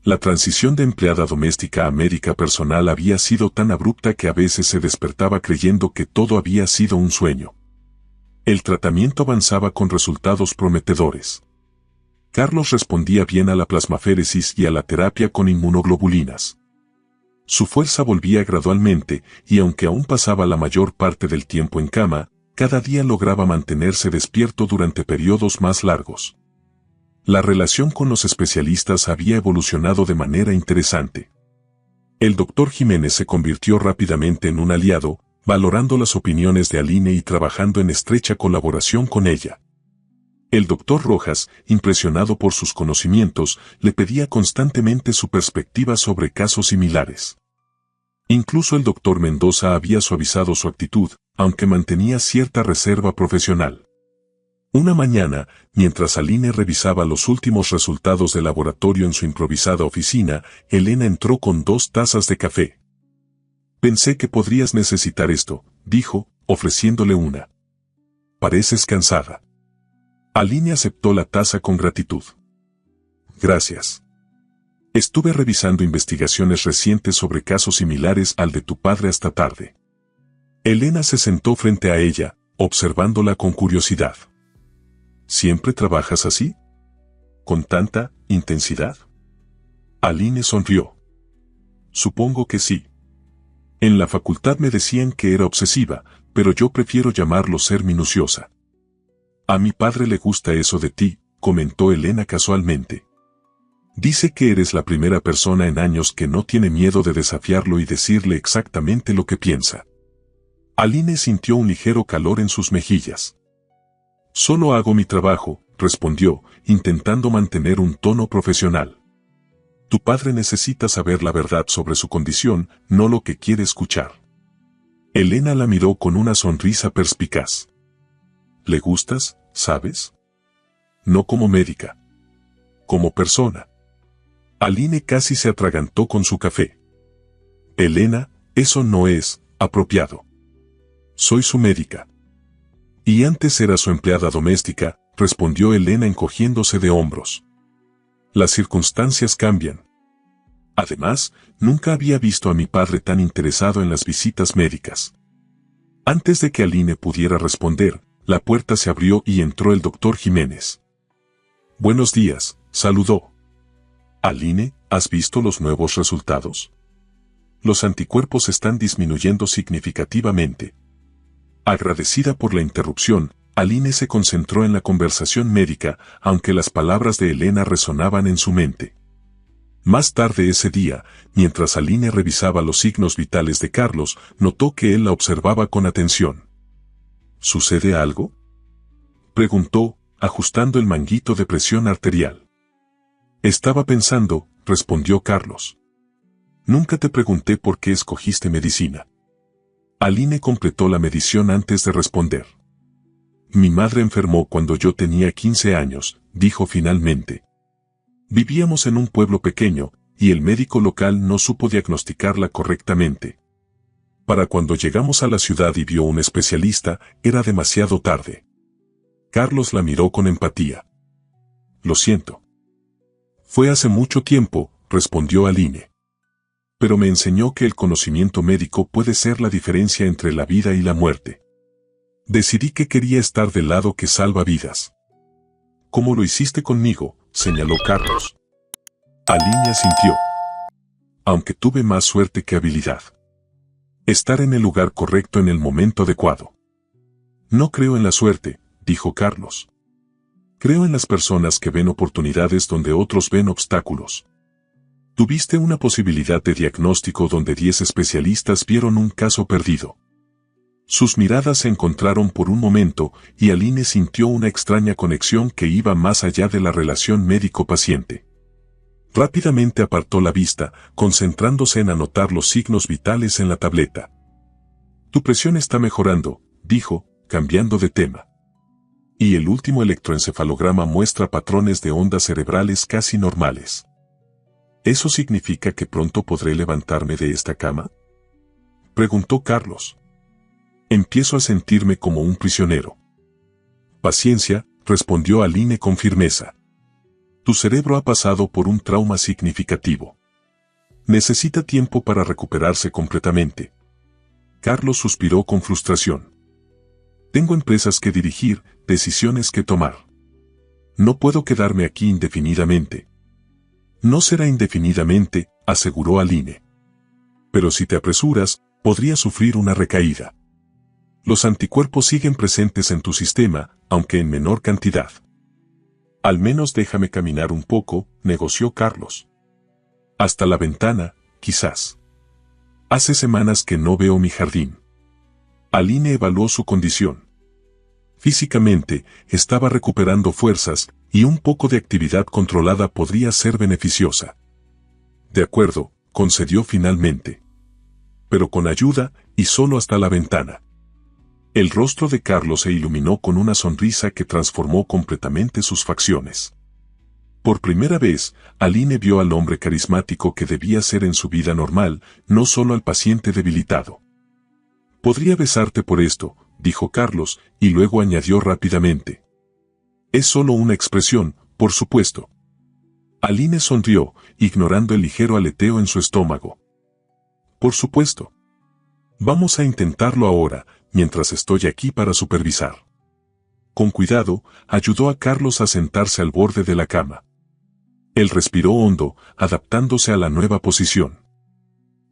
Speaker 1: La transición de empleada doméstica a médica personal había sido tan abrupta que a veces se despertaba creyendo que todo había sido un sueño. El tratamiento avanzaba con resultados prometedores. Carlos respondía bien a la plasmaféresis y a la terapia con inmunoglobulinas. Su fuerza volvía gradualmente, y aunque aún pasaba la mayor parte del tiempo en cama, cada día lograba mantenerse despierto durante periodos más largos. La relación con los especialistas había evolucionado de manera interesante. El doctor Jiménez se convirtió rápidamente en un aliado, valorando las opiniones de Aline y trabajando en estrecha colaboración con ella. El doctor Rojas, impresionado por sus conocimientos, le pedía constantemente su perspectiva sobre casos similares. Incluso el doctor Mendoza había suavizado su actitud, aunque mantenía cierta reserva profesional. Una mañana, mientras Aline revisaba los últimos resultados del laboratorio en su improvisada oficina, Elena entró con 2 tazas de café. Pensé que podrías necesitar esto, dijo, ofreciéndole una. Pareces cansada. Aline aceptó la taza con gratitud. Gracias. Estuve revisando investigaciones recientes sobre casos similares al de tu padre hasta tarde. Elena se sentó frente a ella, observándola con curiosidad. ¿Siempre trabajas así? ¿Con tanta intensidad? Aline sonrió. Supongo que sí. En la facultad me decían que era obsesiva, pero yo prefiero llamarlo ser minuciosa. A mi padre le gusta eso de ti, comentó Elena casualmente. Dice que eres la primera persona en años que no tiene miedo de desafiarlo y decirle exactamente lo que piensa. Aline sintió un ligero calor en sus mejillas. Solo hago mi trabajo, respondió, intentando mantener un tono profesional. Tu padre necesita saber la verdad sobre su condición, no lo que quiere escuchar. Elena la miró con una sonrisa perspicaz. ¿Le gustas, sabes? No como médica. Como persona. Aline casi se atragantó con su café. Elena, eso no es apropiado. Soy su médica. Y antes era su empleada doméstica, respondió Elena encogiéndose de hombros. Las circunstancias cambian. Además, nunca había visto a mi padre tan interesado en las visitas médicas. Antes de que Aline pudiera responder, la puerta se abrió y entró el doctor Jiménez. Buenos días, saludó. Aline, ¿has visto los nuevos resultados? Los anticuerpos están disminuyendo significativamente. Agradecida por la interrupción, Aline se concentró en la conversación médica, aunque las palabras de Elena resonaban en su mente. Más tarde ese día, mientras Aline revisaba los signos vitales de Carlos, notó que él la observaba con atención. ¿Sucede algo?, preguntó, ajustando el manguito de presión arterial. Estaba pensando, respondió Carlos. Nunca te pregunté por qué escogiste medicina. Aline completó la medición antes de responder. Mi madre enfermó cuando yo tenía 15 años, dijo finalmente. Vivíamos en un pueblo pequeño, y el médico local no supo diagnosticarla correctamente. Para cuando llegamos a la ciudad y vio un especialista, era demasiado tarde. Carlos la miró con empatía. Lo siento. Fue hace mucho tiempo, respondió Aline. Pero me enseñó que el conocimiento médico puede ser la diferencia entre la vida y la muerte. Decidí que quería estar del lado que salva vidas. ¿Cómo lo hiciste conmigo?, señaló Carlos. Aline asintió. Aunque tuve más suerte que habilidad. Estar en el lugar correcto en el momento adecuado. No creo en la suerte, dijo Carlos. Creo en las personas que ven oportunidades donde otros ven obstáculos. Tuviste una posibilidad de diagnóstico donde 10 especialistas vieron un caso perdido. Sus miradas se encontraron por un momento y Aline sintió una extraña conexión que iba más allá de la relación médico-paciente. Rápidamente apartó la vista, concentrándose en anotar los signos vitales en la tableta. Tu presión está mejorando, dijo, cambiando de tema. Y el último electroencefalograma muestra patrones de ondas cerebrales casi normales. ¿Eso significa que pronto podré levantarme de esta cama?, preguntó Carlos. Empiezo a sentirme como un prisionero. Paciencia, respondió Aline con firmeza. Tu cerebro ha pasado por un trauma significativo. Necesita tiempo para recuperarse completamente. Carlos suspiró con frustración. Tengo empresas que dirigir, decisiones que tomar. No puedo quedarme aquí indefinidamente. No será indefinidamente, aseguró Aline. Pero si te apresuras, podrías sufrir una recaída. Los anticuerpos siguen presentes en tu sistema, aunque en menor cantidad. Al menos déjame caminar un poco, negoció Carlos. Hasta la ventana, quizás. Hace semanas que no veo mi jardín. Aline evaluó su condición. Físicamente, estaba recuperando fuerzas, y un poco de actividad controlada podría ser beneficiosa. De acuerdo, concedió finalmente. Pero con ayuda, y solo hasta la ventana. El rostro de Carlos se iluminó con una sonrisa que transformó completamente sus facciones. Por primera vez, Aline vio al hombre carismático que debía ser en su vida normal, no solo al paciente debilitado. Podría besarte por esto, dijo Carlos, y luego añadió rápidamente. Es solo una expresión, por supuesto. Aline sonrió, ignorando el ligero aleteo en su estómago. Por supuesto. Vamos a intentarlo ahora, mientras estoy aquí para supervisar. Con cuidado, ayudó a Carlos a sentarse al borde de la cama. Él respiró hondo, adaptándose a la nueva posición.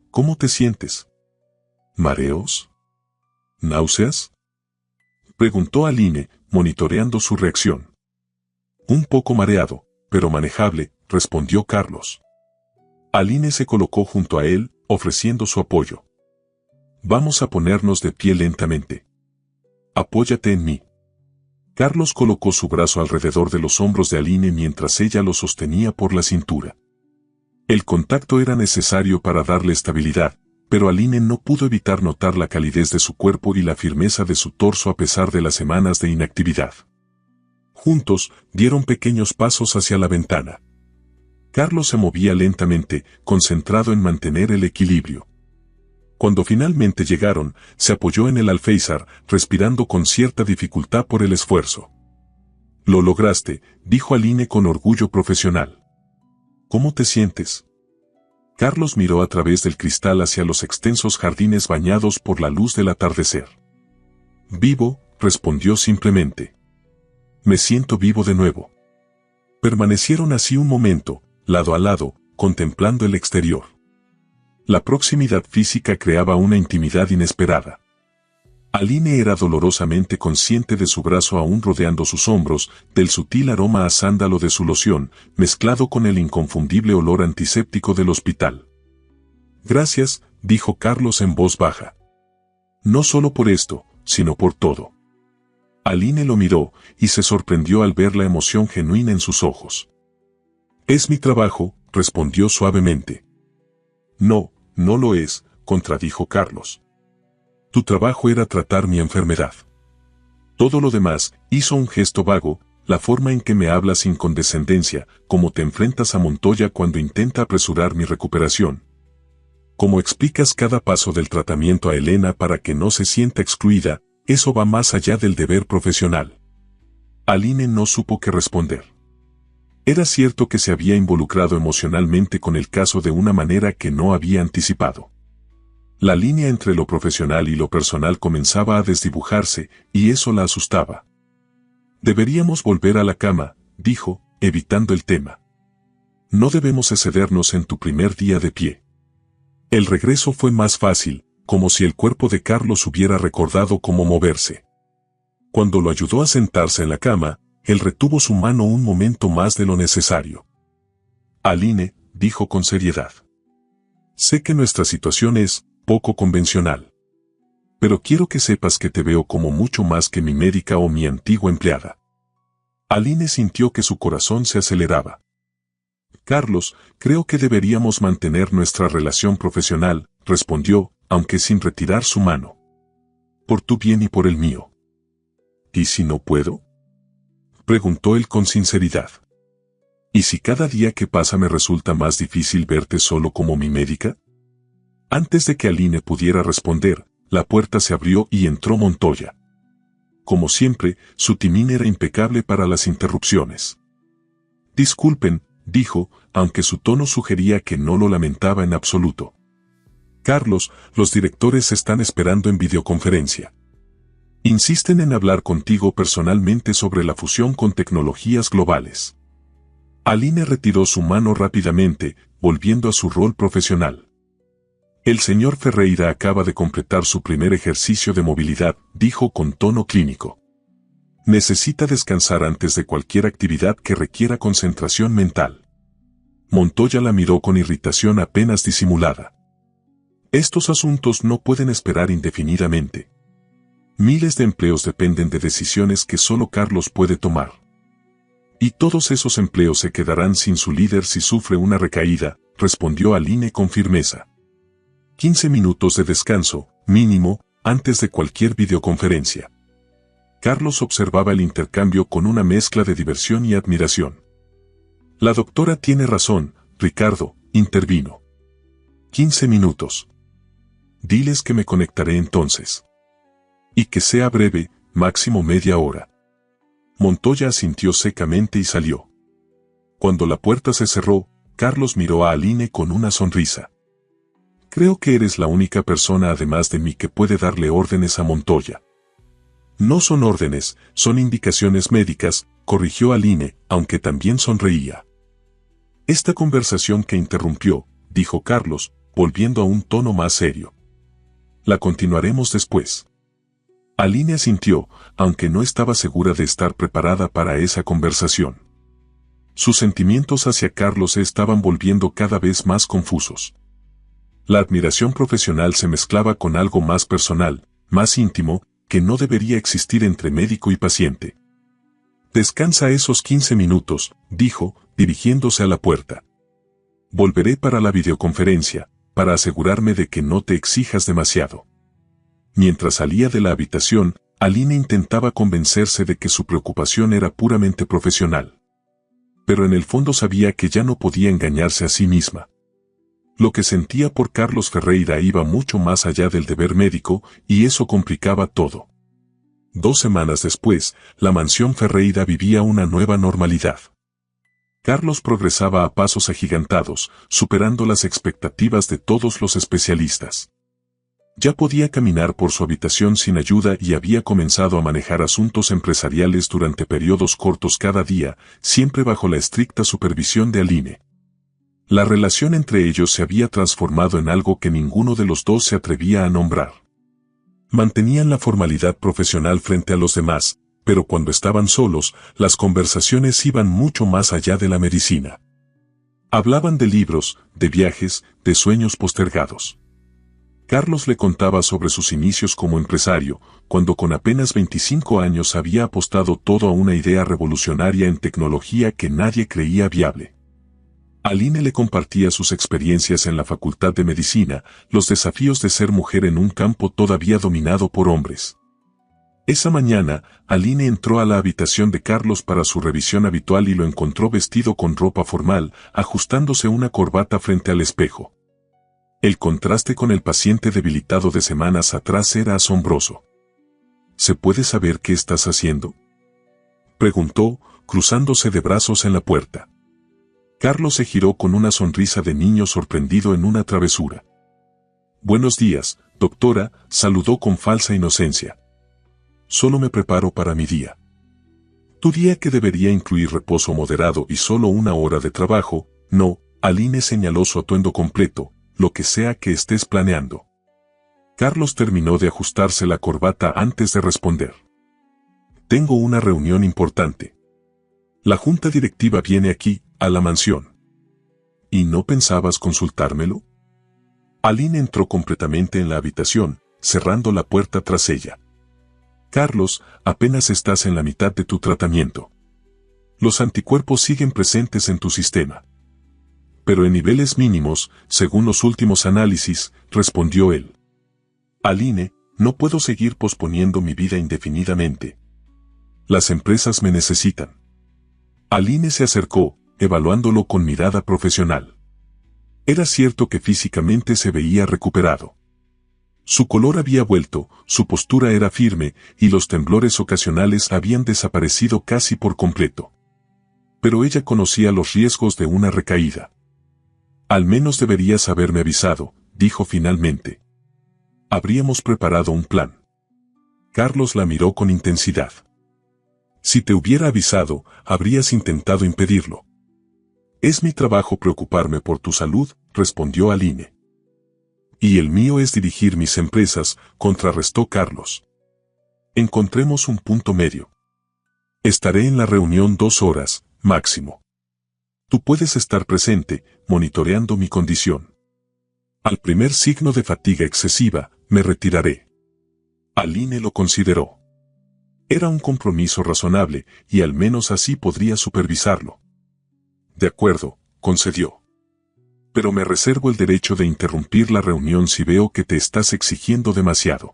Speaker 1: ¿Cómo te sientes? ¿Mareos? ¿Náuseas?, preguntó Aline, monitoreando su reacción. Un poco mareado, pero manejable, respondió Carlos. Aline se colocó junto a él, ofreciendo su apoyo. Vamos a ponernos de pie lentamente. Apóyate en mí. Carlos colocó su brazo alrededor de los hombros de Aline mientras ella lo sostenía por la cintura. El contacto era necesario para darle estabilidad, pero Aline no pudo evitar notar la calidez de su cuerpo y la firmeza de su torso a pesar de las semanas de inactividad. Juntos, dieron pequeños pasos hacia la ventana. Carlos se movía lentamente, concentrado en mantener el equilibrio. Cuando finalmente llegaron, se apoyó en el alféizar, respirando con cierta dificultad por el esfuerzo. Lo lograste, dijo Aline con orgullo profesional. ¿Cómo te sientes? Carlos miró a través del cristal hacia los extensos jardines bañados por la luz del atardecer. Vivo, respondió simplemente. Me siento vivo de nuevo. Permanecieron así un momento, lado a lado, contemplando el exterior. La proximidad física creaba una intimidad inesperada. Aline era dolorosamente consciente de su brazo aún rodeando sus hombros, del sutil aroma a sándalo de su loción, mezclado con el inconfundible olor antiséptico del hospital. «Gracias», dijo Carlos en voz baja. «No solo por esto, sino por todo». Aline lo miró, y se sorprendió al ver la emoción genuina en sus ojos. «Es mi trabajo», respondió suavemente. «No, no lo es», contradijo Carlos. «Tu trabajo era tratar mi enfermedad. Todo lo demás», hizo un gesto vago, «la forma en que me hablas sin condescendencia, como te enfrentas a Montoya cuando intenta apresurar mi recuperación. Cómo explicas cada paso del tratamiento a Elena para que no se sienta excluida, eso va más allá del deber profesional». Aline no supo qué responder. Era cierto que se había involucrado emocionalmente con el caso de una manera que no había anticipado. La línea entre lo profesional y lo personal comenzaba a desdibujarse, y eso la asustaba. «Deberíamos volver a la cama», dijo, evitando el tema. «No debemos excedernos en tu primer día de pie». El regreso fue más fácil, como si el cuerpo de Carlos hubiera recordado cómo moverse. Cuando lo ayudó a sentarse en la cama, él retuvo su mano un momento más de lo necesario. «Aline», dijo con seriedad. «Sé que nuestra situación es poco convencional. Pero quiero que sepas que te veo como mucho más que mi médica o mi antigua empleada». Aline sintió que su corazón se aceleraba. «Carlos, creo que deberíamos mantener nuestra relación profesional», respondió, aunque sin retirar su mano. «Por tu bien y por el mío». «¿Y si no puedo?», preguntó él con sinceridad. «¿Y si cada día que pasa me resulta más difícil verte solo como mi médica?». Antes de que Aline pudiera responder, la puerta se abrió y entró Montoya. Como siempre, su timín era impecable para las interrupciones. «Disculpen», dijo, aunque su tono sugería que no lo lamentaba en absoluto. «Carlos, los directores están esperando en videoconferencia. Insisten en hablar contigo personalmente sobre la fusión con tecnologías globales». Aline retiró su mano rápidamente, volviendo a su rol profesional. «El señor Ferreira acaba de completar su primer ejercicio de movilidad», dijo con tono clínico. «Necesita descansar antes de cualquier actividad que requiera concentración mental». Montoya la miró con irritación apenas disimulada. «Estos asuntos no pueden esperar indefinidamente. Miles de empleos dependen de decisiones que solo Carlos puede tomar. Y todos esos empleos se quedarán sin su líder si sufre una recaída», respondió Aline con firmeza. 15 minutos de descanso, mínimo, antes de cualquier videoconferencia. Carlos observaba el intercambio con una mezcla de diversión y admiración. «La doctora tiene razón, Ricardo», intervino. 15 minutos. «Diles que me conectaré entonces. Y que sea breve, máximo media hora». Montoya asintió secamente y salió. Cuando la puerta se cerró, Carlos miró a Aline con una sonrisa. «Creo que eres la única persona además de mí que puede darle órdenes a Montoya». «No son órdenes, son indicaciones médicas», corrigió Aline, aunque también sonreía. «Esta conversación que interrumpió», dijo Carlos, volviendo a un tono más serio. «La continuaremos después». Aline asintió, aunque no estaba segura de estar preparada para esa conversación. Sus sentimientos hacia Carlos se estaban volviendo cada vez más confusos. La admiración profesional se mezclaba con algo más personal, más íntimo, que no debería existir entre médico y paciente. «Descansa esos 15 minutos», dijo, dirigiéndose a la puerta. «Volveré para la videoconferencia, para asegurarme de que no te exijas demasiado». Mientras salía de la habitación, Aline intentaba convencerse de que su preocupación era puramente profesional. Pero en el fondo sabía que ya no podía engañarse a sí misma. Lo que sentía por Carlos Ferreira iba mucho más allá del deber médico, y eso complicaba todo. 2 semanas después, la mansión Ferreira vivía una nueva normalidad. Carlos progresaba a pasos agigantados, superando las expectativas de todos los especialistas. Ya podía caminar por su habitación sin ayuda y había comenzado a manejar asuntos empresariales durante periodos cortos cada día, siempre bajo la estricta supervisión de Aline. La relación entre ellos se había transformado en algo que ninguno de los dos se atrevía a nombrar. Mantenían la formalidad profesional frente a los demás, pero cuando estaban solos, las conversaciones iban mucho más allá de la medicina. Hablaban de libros, de viajes, de sueños postergados. Carlos le contaba sobre sus inicios como empresario, cuando con apenas 25 años había apostado todo a una idea revolucionaria en tecnología que nadie creía viable. Aline le compartía sus experiencias en la Facultad de Medicina, los desafíos de ser mujer en un campo todavía dominado por hombres. Esa mañana, Aline entró a la habitación de Carlos para su revisión habitual y lo encontró vestido con ropa formal, ajustándose una corbata frente al espejo. El contraste con el paciente debilitado de semanas atrás era asombroso. ¿Se puede saber qué estás haciendo?, preguntó, cruzándose de brazos en la puerta. Carlos se giró con una sonrisa de niño sorprendido en una travesura. «Buenos días, doctora», saludó con falsa inocencia. «Solo me preparo para mi día». «¿Tu día que debería incluir reposo moderado y solo 1 hora de trabajo?» «No», Aline señaló su atuendo completo, «lo que sea que estés planeando». Carlos terminó de ajustarse la corbata antes de responder. «Tengo una reunión importante. La junta directiva viene aquí, a la mansión». «¿Y no pensabas consultármelo?». Aline entró completamente en la habitación, cerrando la puerta tras ella. «Carlos, apenas estás en la mitad de tu tratamiento. Los anticuerpos siguen presentes en tu sistema. Pero en niveles mínimos, según los últimos análisis», respondió él. «Aline, no puedo seguir posponiendo mi vida indefinidamente. Las empresas me necesitan». Aline se acercó, evaluándolo con mirada profesional. Era cierto que físicamente se veía recuperado. Su color había vuelto, su postura era firme, y los temblores ocasionales habían desaparecido casi por completo. Pero ella conocía los riesgos de una recaída. «Al menos deberías haberme avisado», dijo finalmente. «Habríamos preparado un plan». Carlos la miró con intensidad. «Si te hubiera avisado, habrías intentado impedirlo». «Es mi trabajo preocuparme por tu salud», respondió Aline. «Y el mío es dirigir mis empresas», contrarrestó Carlos. «Encontremos un punto medio. Estaré en la reunión 2 horas, máximo. Tú puedes estar presente, monitoreando mi condición. Al primer signo de fatiga excesiva, me retiraré». Aline lo consideró. Era un compromiso razonable, y al menos así podría supervisarlo. «De acuerdo», concedió. «Pero me reservo el derecho de interrumpir la reunión si veo que te estás exigiendo demasiado».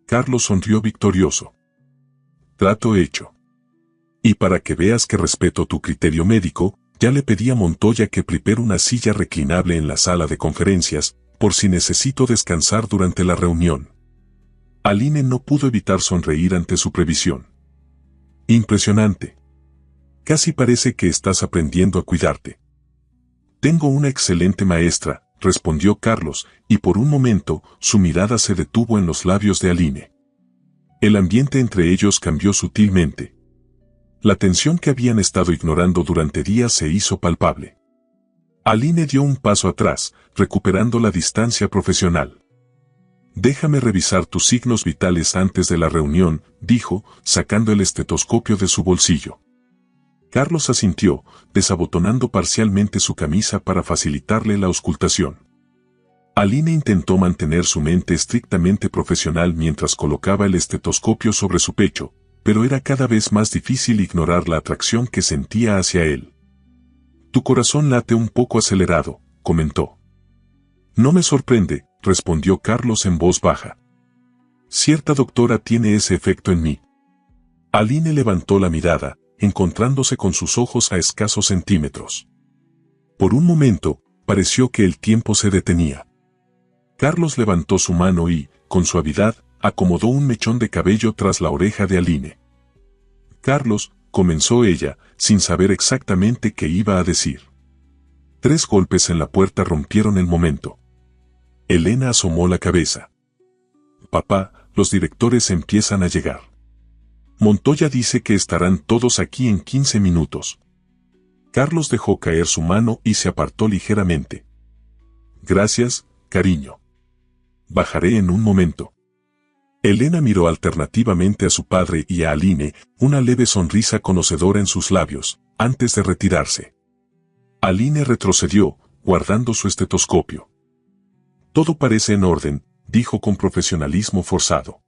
Speaker 1: Carlos sonrió victorioso. «Trato hecho. Y para que veas que respeto tu criterio médico, ya le pedí a Montoya que prepare una silla reclinable en la sala de conferencias, por si necesito descansar durante la reunión». Aline no pudo evitar sonreír ante su previsión. «Impresionante. Casi parece que estás aprendiendo a cuidarte». «Tengo una excelente maestra», respondió Carlos, y por un momento su mirada se detuvo en los labios de Aline. El ambiente entre ellos cambió sutilmente. La tensión que habían estado ignorando durante días se hizo palpable. Aline dio un paso atrás, recuperando la distancia profesional. «Déjame revisar tus signos vitales antes de la reunión», dijo, sacando el estetoscopio de su bolsillo. Carlos asintió, desabotonando parcialmente su camisa para facilitarle la auscultación. Aline intentó mantener su mente estrictamente profesional mientras colocaba el estetoscopio sobre su pecho, pero era cada vez más difícil ignorar la atracción que sentía hacia él. «Tu corazón late un poco acelerado», comentó. «No me sorprende», respondió Carlos en voz baja. «Cierta doctora tiene ese efecto en mí». Aline levantó la mirada, encontrándose con sus ojos a escasos centímetros. Por un momento, pareció que el tiempo se detenía. Carlos levantó su mano y, con suavidad, acomodó un mechón de cabello tras la oreja de Aline. «Carlos», comenzó ella, sin saber exactamente qué iba a decir. 3 golpes en la puerta rompieron el momento. Elena asomó la cabeza. papá, los directores empiezan a llegar. Montoya dice que estarán todos aquí en 15 minutos. Carlos dejó caer su mano y se apartó ligeramente. Gracias, cariño. Bajaré en un momento. Elena miró alternativamente a su padre y a Aline, una leve sonrisa conocedora en sus labios, antes de retirarse. Aline retrocedió, guardando su estetoscopio. Todo parece en orden, dijo con profesionalismo forzado.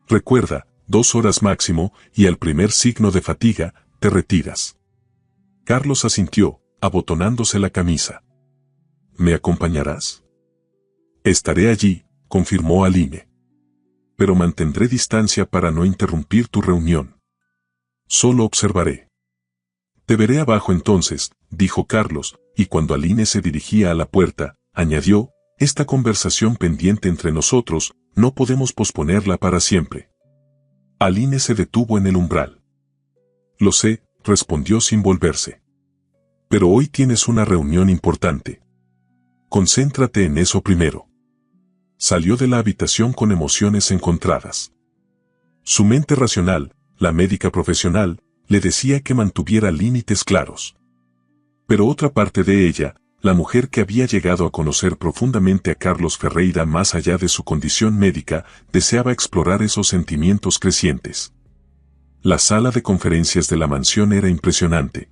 Speaker 1: Recuerda, 2 horas máximo, y al primer signo de fatiga, te retiras. Carlos asintió, abotonándose la camisa. ¿Me acompañarás? Estaré allí, confirmó Aline. Pero mantendré distancia para no interrumpir tu reunión. Solo observaré. Te veré abajo entonces, dijo Carlos, y cuando Aline se dirigía a la puerta, añadió, esta conversación pendiente entre nosotros, no podemos posponerla para siempre. Aline se detuvo en el umbral. Lo sé, respondió sin volverse. Pero hoy tienes una reunión importante. Concéntrate en eso primero. Salió de la habitación con emociones encontradas. Su mente racional, la médica profesional, le decía que mantuviera límites claros. Pero otra parte de ella, la mujer que había llegado a conocer profundamente a Carlos Ferreira más allá de su condición médica, deseaba explorar esos sentimientos crecientes. La sala de conferencias de la mansión era impresionante.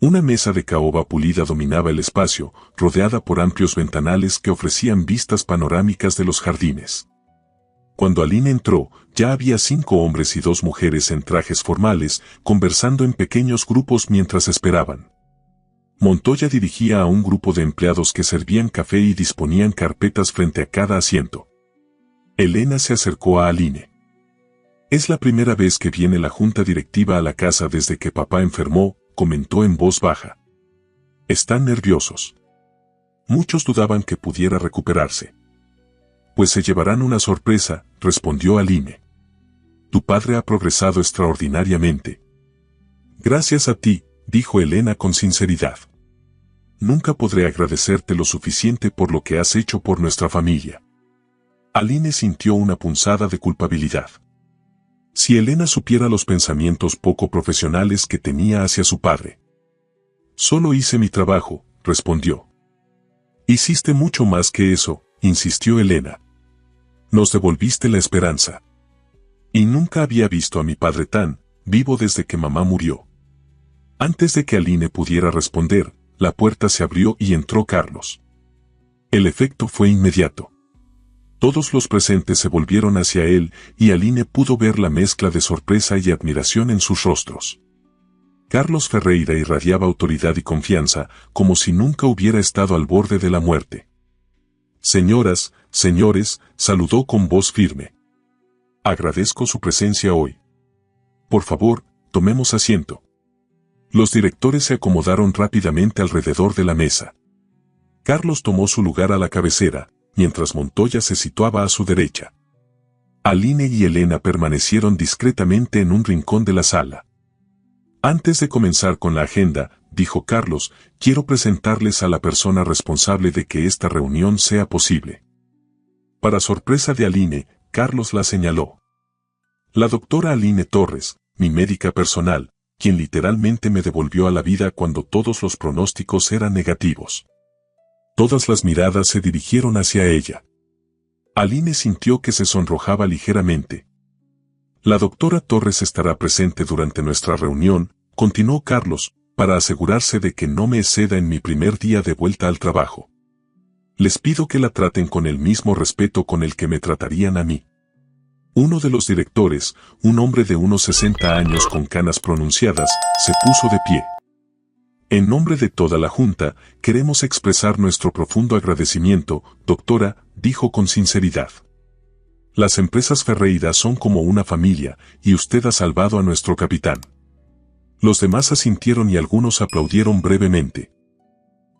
Speaker 1: Una mesa de caoba pulida dominaba el espacio, rodeada por amplios ventanales que ofrecían vistas panorámicas de los jardines. Cuando Aline entró, ya había 5 hombres y 2 mujeres en trajes formales, conversando en pequeños grupos mientras esperaban. Montoya dirigía a un grupo de empleados que servían café y disponían carpetas frente a cada asiento. Elena se acercó a Aline. Es la primera vez que viene la junta directiva a la casa desde que papá enfermó, comentó en voz baja. Están nerviosos. Muchos dudaban que pudiera recuperarse. Pues se llevarán una sorpresa, respondió Aline. Tu padre ha progresado extraordinariamente. Gracias a ti, dijo Elena con sinceridad. Nunca podré agradecerte lo suficiente por lo que has hecho por nuestra familia. Aline sintió una punzada de culpabilidad. Si Elena supiera los pensamientos poco profesionales que tenía hacia su padre. Solo hice mi trabajo, respondió. Hiciste mucho más que eso, insistió Elena. Nos devolviste la esperanza. Y nunca había visto a mi padre tan vivo desde que mamá murió. Antes de que Aline pudiera responder, la puerta se abrió y entró Carlos. El efecto fue inmediato. Todos los presentes se volvieron hacia él y Aline pudo ver la mezcla de sorpresa y admiración en sus rostros. Carlos Ferreira irradiaba autoridad y confianza, como si nunca hubiera estado al borde de la muerte. Señoras, señores, saludó con voz firme. Agradezco su presencia hoy. Por favor, tomemos asiento. Los directores se acomodaron rápidamente alrededor de la mesa. Carlos tomó su lugar a la cabecera, mientras Montoya se situaba a su derecha. Aline y Elena permanecieron discretamente en un rincón de la sala. Antes de comenzar con la agenda, dijo Carlos, quiero presentarles a la persona responsable de que esta reunión sea posible. Para sorpresa de Aline, Carlos la señaló. La doctora Aline Torres, mi médica personal, quien literalmente me devolvió a la vida cuando todos los pronósticos eran negativos. Todas las miradas se dirigieron hacia ella. Aline sintió que se sonrojaba ligeramente. La doctora Torres estará presente durante nuestra reunión, continuó Carlos, para asegurarse de que no me exceda en mi primer día de vuelta al trabajo. Les pido que la traten con el mismo respeto con el que me tratarían a mí. Uno de los directores, un hombre de unos 60 años con canas pronunciadas, se puso de pie. En nombre de toda la Junta, queremos expresar nuestro profundo agradecimiento, doctora, dijo con sinceridad. Las empresas Ferreira son como una familia, y usted ha salvado a nuestro capitán. Los demás asintieron y algunos aplaudieron brevemente.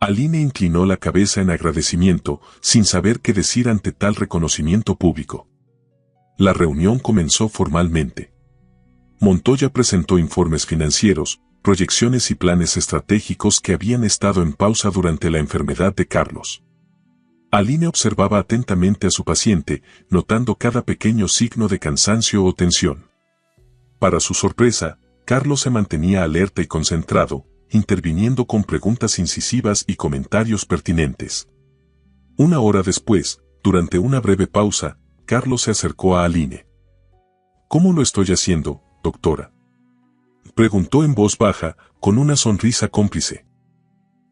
Speaker 1: Aline inclinó la cabeza en agradecimiento, sin saber qué decir ante tal reconocimiento público. La reunión comenzó formalmente. Montoya presentó informes financieros, proyecciones y planes estratégicos que habían estado en pausa durante la enfermedad de Carlos. Aline observaba atentamente a su paciente, notando cada pequeño signo de cansancio o tensión. Para su sorpresa, Carlos se mantenía alerta y concentrado, interviniendo con preguntas incisivas y comentarios pertinentes. Una hora después, durante una breve pausa, Carlos se acercó a Aline. ¿Cómo lo estoy haciendo, doctora?, preguntó en voz baja, con una sonrisa cómplice.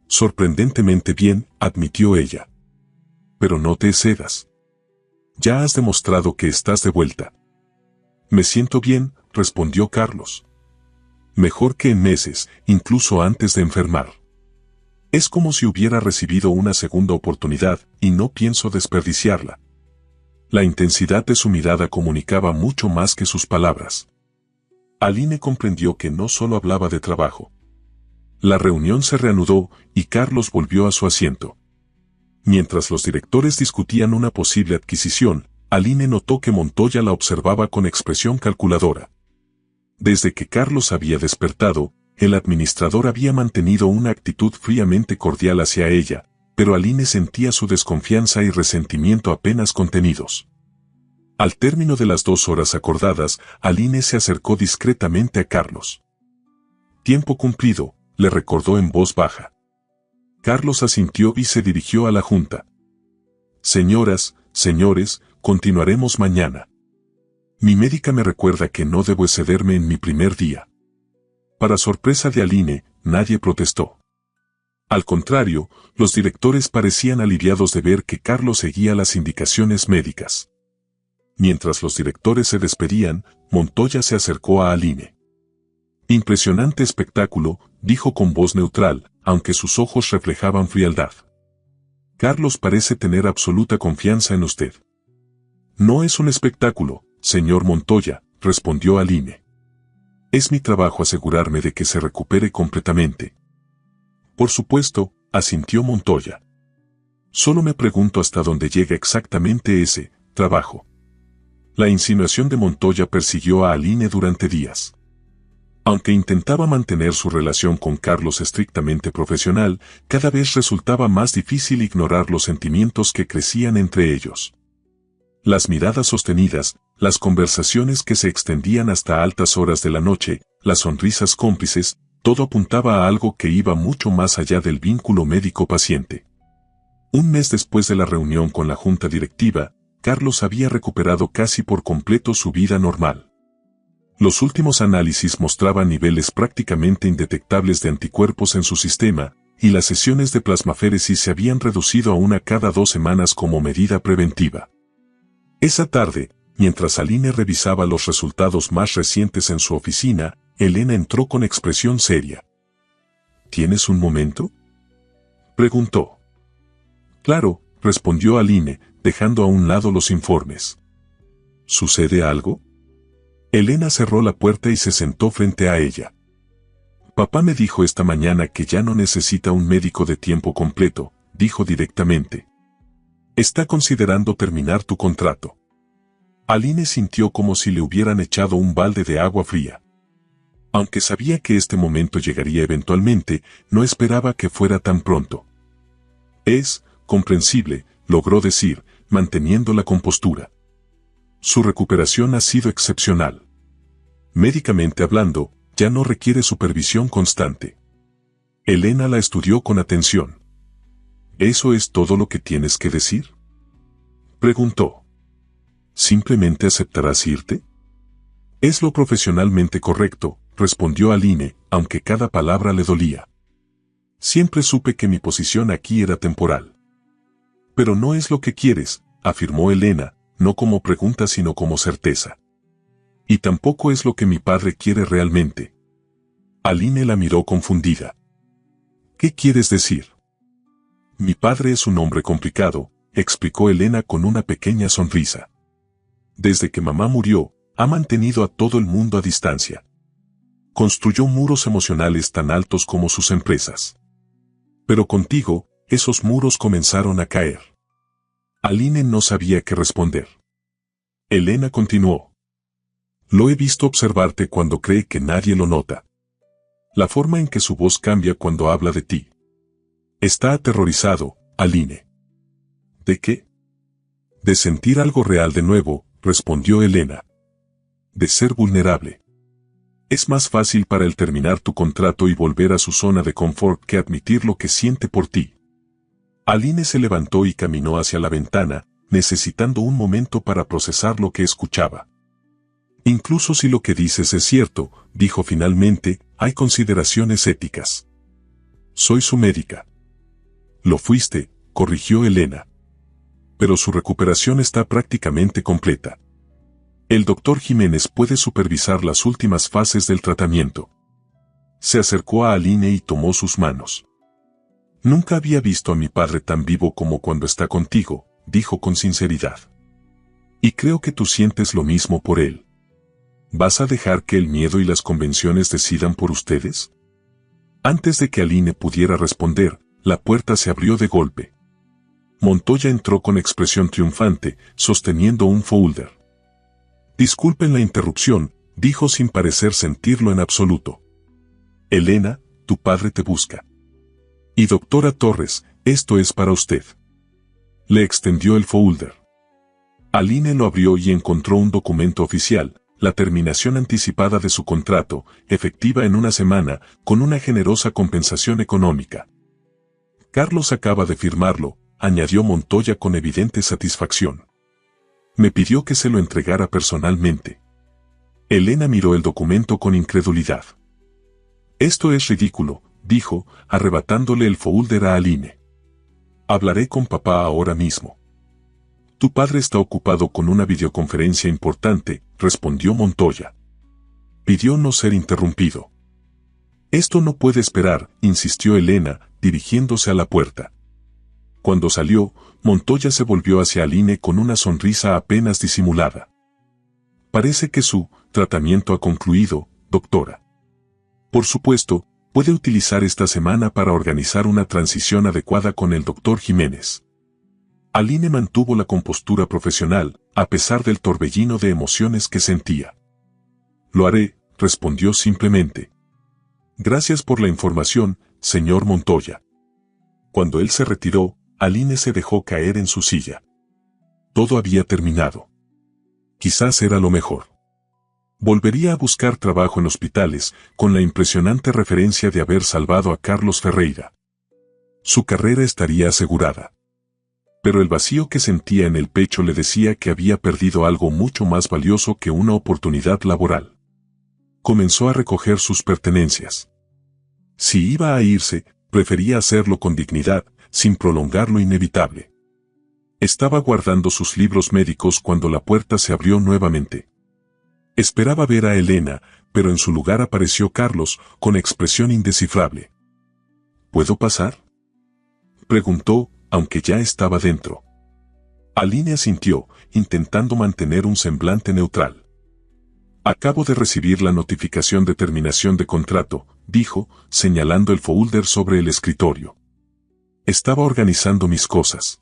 Speaker 1: Sorprendentemente bien, admitió ella. Pero no te excedas. Ya has demostrado que estás de vuelta. Me siento bien, respondió Carlos. Mejor que en meses, incluso antes de enfermar. Es como si hubiera recibido una segunda oportunidad, y no pienso desperdiciarla. La intensidad de su mirada comunicaba mucho más que sus palabras. Aline comprendió que no solo hablaba de trabajo. La reunión se reanudó, y Carlos volvió a su asiento. Mientras los directores discutían una posible adquisición, Aline notó que Montoya la observaba con expresión calculadora. Desde que Carlos había despertado, el administrador había mantenido una actitud fríamente cordial hacia ella, pero Aline sentía su desconfianza y resentimiento apenas contenidos. Al término de las 2 horas acordadas, Aline se acercó discretamente a Carlos. Tiempo cumplido, le recordó en voz baja. Carlos asintió y se dirigió a la junta. Señoras, señores, continuaremos mañana. Mi médica me recuerda que no debo excederme en mi primer día. Para sorpresa de Aline, nadie protestó. Al contrario, los directores parecían aliviados de ver que Carlos seguía las indicaciones médicas. Mientras los directores se despedían, Montoya se acercó a Aline. Impresionante espectáculo, dijo con voz neutral, aunque sus ojos reflejaban frialdad. Carlos parece tener absoluta confianza en usted. No es un espectáculo, señor Montoya, respondió Aline. Es mi trabajo asegurarme de que se recupere completamente. Por supuesto, asintió Montoya. Solo me pregunto hasta dónde llega exactamente ese trabajo. La insinuación de Montoya persiguió a Aline durante días. Aunque intentaba mantener su relación con Carlos estrictamente profesional, cada vez resultaba más difícil ignorar los sentimientos que crecían entre ellos. Las miradas sostenidas, las conversaciones que se extendían hasta altas horas de la noche, las sonrisas cómplices, todo apuntaba a algo que iba mucho más allá del vínculo médico-paciente. Un mes después de la reunión con la junta directiva, Carlos había recuperado casi por completo su vida normal. Los últimos análisis mostraban niveles prácticamente indetectables de anticuerpos en su sistema, y las sesiones de plasmaféresis se habían reducido a una cada 2 semanas como medida preventiva. Esa tarde, mientras Aline revisaba los resultados más recientes en su oficina, Elena entró con expresión seria. ¿Tienes un momento?, preguntó. Claro, respondió Aline, dejando a un lado los informes. ¿Sucede algo? Elena cerró la puerta y se sentó frente a ella. Papá me dijo esta mañana que ya no necesita un médico de tiempo completo, dijo directamente. Está considerando terminar tu contrato. Aline sintió como si le hubieran echado un balde de agua fría. Aunque sabía que este momento llegaría eventualmente, no esperaba que fuera tan pronto. Es comprensible, logró decir, manteniendo la compostura. Su recuperación ha sido excepcional. Médicamente hablando, ya no requiere supervisión constante. Elena la estudió con atención. ¿Eso es todo lo que tienes que decir?, preguntó. ¿Simplemente aceptarás irte? Es lo profesionalmente correcto, respondió Aline, aunque cada palabra le dolía. Siempre supe que mi posición aquí era temporal. Pero no es lo que quieres, afirmó Elena, no como pregunta sino como certeza. Y tampoco es lo que mi padre quiere realmente. Aline la miró confundida. ¿Qué quieres decir? Mi padre es un hombre complicado, explicó Elena con una pequeña sonrisa. Desde que mamá murió, ha mantenido a todo el mundo a distancia. Construyó muros emocionales tan altos como sus empresas. Pero contigo, esos muros comenzaron a caer. Aline no sabía qué responder. Elena continuó. Lo he visto observarte cuando cree que nadie lo nota. La forma en que su voz cambia cuando habla de ti. Está aterrorizado, Aline. ¿De qué? De sentir algo real de nuevo, respondió Elena. De ser vulnerable. Es más fácil para él terminar tu contrato y volver a su zona de confort que admitir lo que siente por ti. Aline se levantó y caminó hacia la ventana, necesitando un momento para procesar lo que escuchaba. Incluso si lo que dices es cierto, dijo finalmente, hay consideraciones éticas. Soy su médica. Lo fuiste, corrigió Elena. Pero su recuperación está prácticamente completa. El doctor Jiménez puede supervisar las últimas fases del tratamiento. Se acercó a Aline y tomó sus manos. Nunca había visto a mi padre tan vivo como cuando está contigo, dijo con sinceridad. Y creo que tú sientes lo mismo por él. ¿Vas a dejar que el miedo y las convenciones decidan por ustedes? Antes de que Aline pudiera responder, la puerta se abrió de golpe. Montoya entró con expresión triunfante, sosteniendo un folder. Disculpen la interrupción, dijo sin parecer sentirlo en absoluto. Elena, tu padre te busca. Y doctora Torres, esto es para usted. Le extendió el folder. Aline lo abrió y encontró un documento oficial, la terminación anticipada de su contrato, efectiva en una semana, con una generosa compensación económica. Carlos acaba de firmarlo, añadió Montoya con evidente satisfacción. Me pidió que se lo entregara personalmente. Elena miró el documento con incredulidad. Esto es ridículo, dijo, arrebatándole el folder a Aline. Hablaré con papá ahora mismo. Tu padre está ocupado con una videoconferencia importante, respondió Montoya. Pidió no ser interrumpido. Esto no puede esperar, insistió Elena, dirigiéndose a la puerta. Cuando salió, Montoya se volvió hacia Aline con una sonrisa apenas disimulada. Parece que su tratamiento ha concluido, doctora. Por supuesto, puede utilizar esta semana para organizar una transición adecuada con el doctor Jiménez. Aline mantuvo la compostura profesional, a pesar del torbellino de emociones que sentía. Lo haré, respondió simplemente. Gracias por la información, señor Montoya. Cuando él se retiró, Aline se dejó caer en su silla. Todo había terminado. Quizás era lo mejor. Volvería a buscar trabajo en hospitales, con la impresionante referencia de haber salvado a Carlos Ferreira. Su carrera estaría asegurada. Pero el vacío que sentía en el pecho le decía que había perdido algo mucho más valioso que una oportunidad laboral. Comenzó a recoger sus pertenencias. Si iba a irse, prefería hacerlo con dignidad, sin prolongar lo inevitable. Estaba guardando sus libros médicos cuando la puerta se abrió nuevamente. Esperaba ver a Elena, pero en su lugar apareció Carlos, con expresión indescifrable. ¿Puedo pasar?, preguntó, aunque ya estaba dentro. Aline asintió, intentando mantener un semblante neutral. Acabo de recibir la notificación de terminación de contrato, dijo, señalando el folder sobre el escritorio. Estaba organizando mis cosas.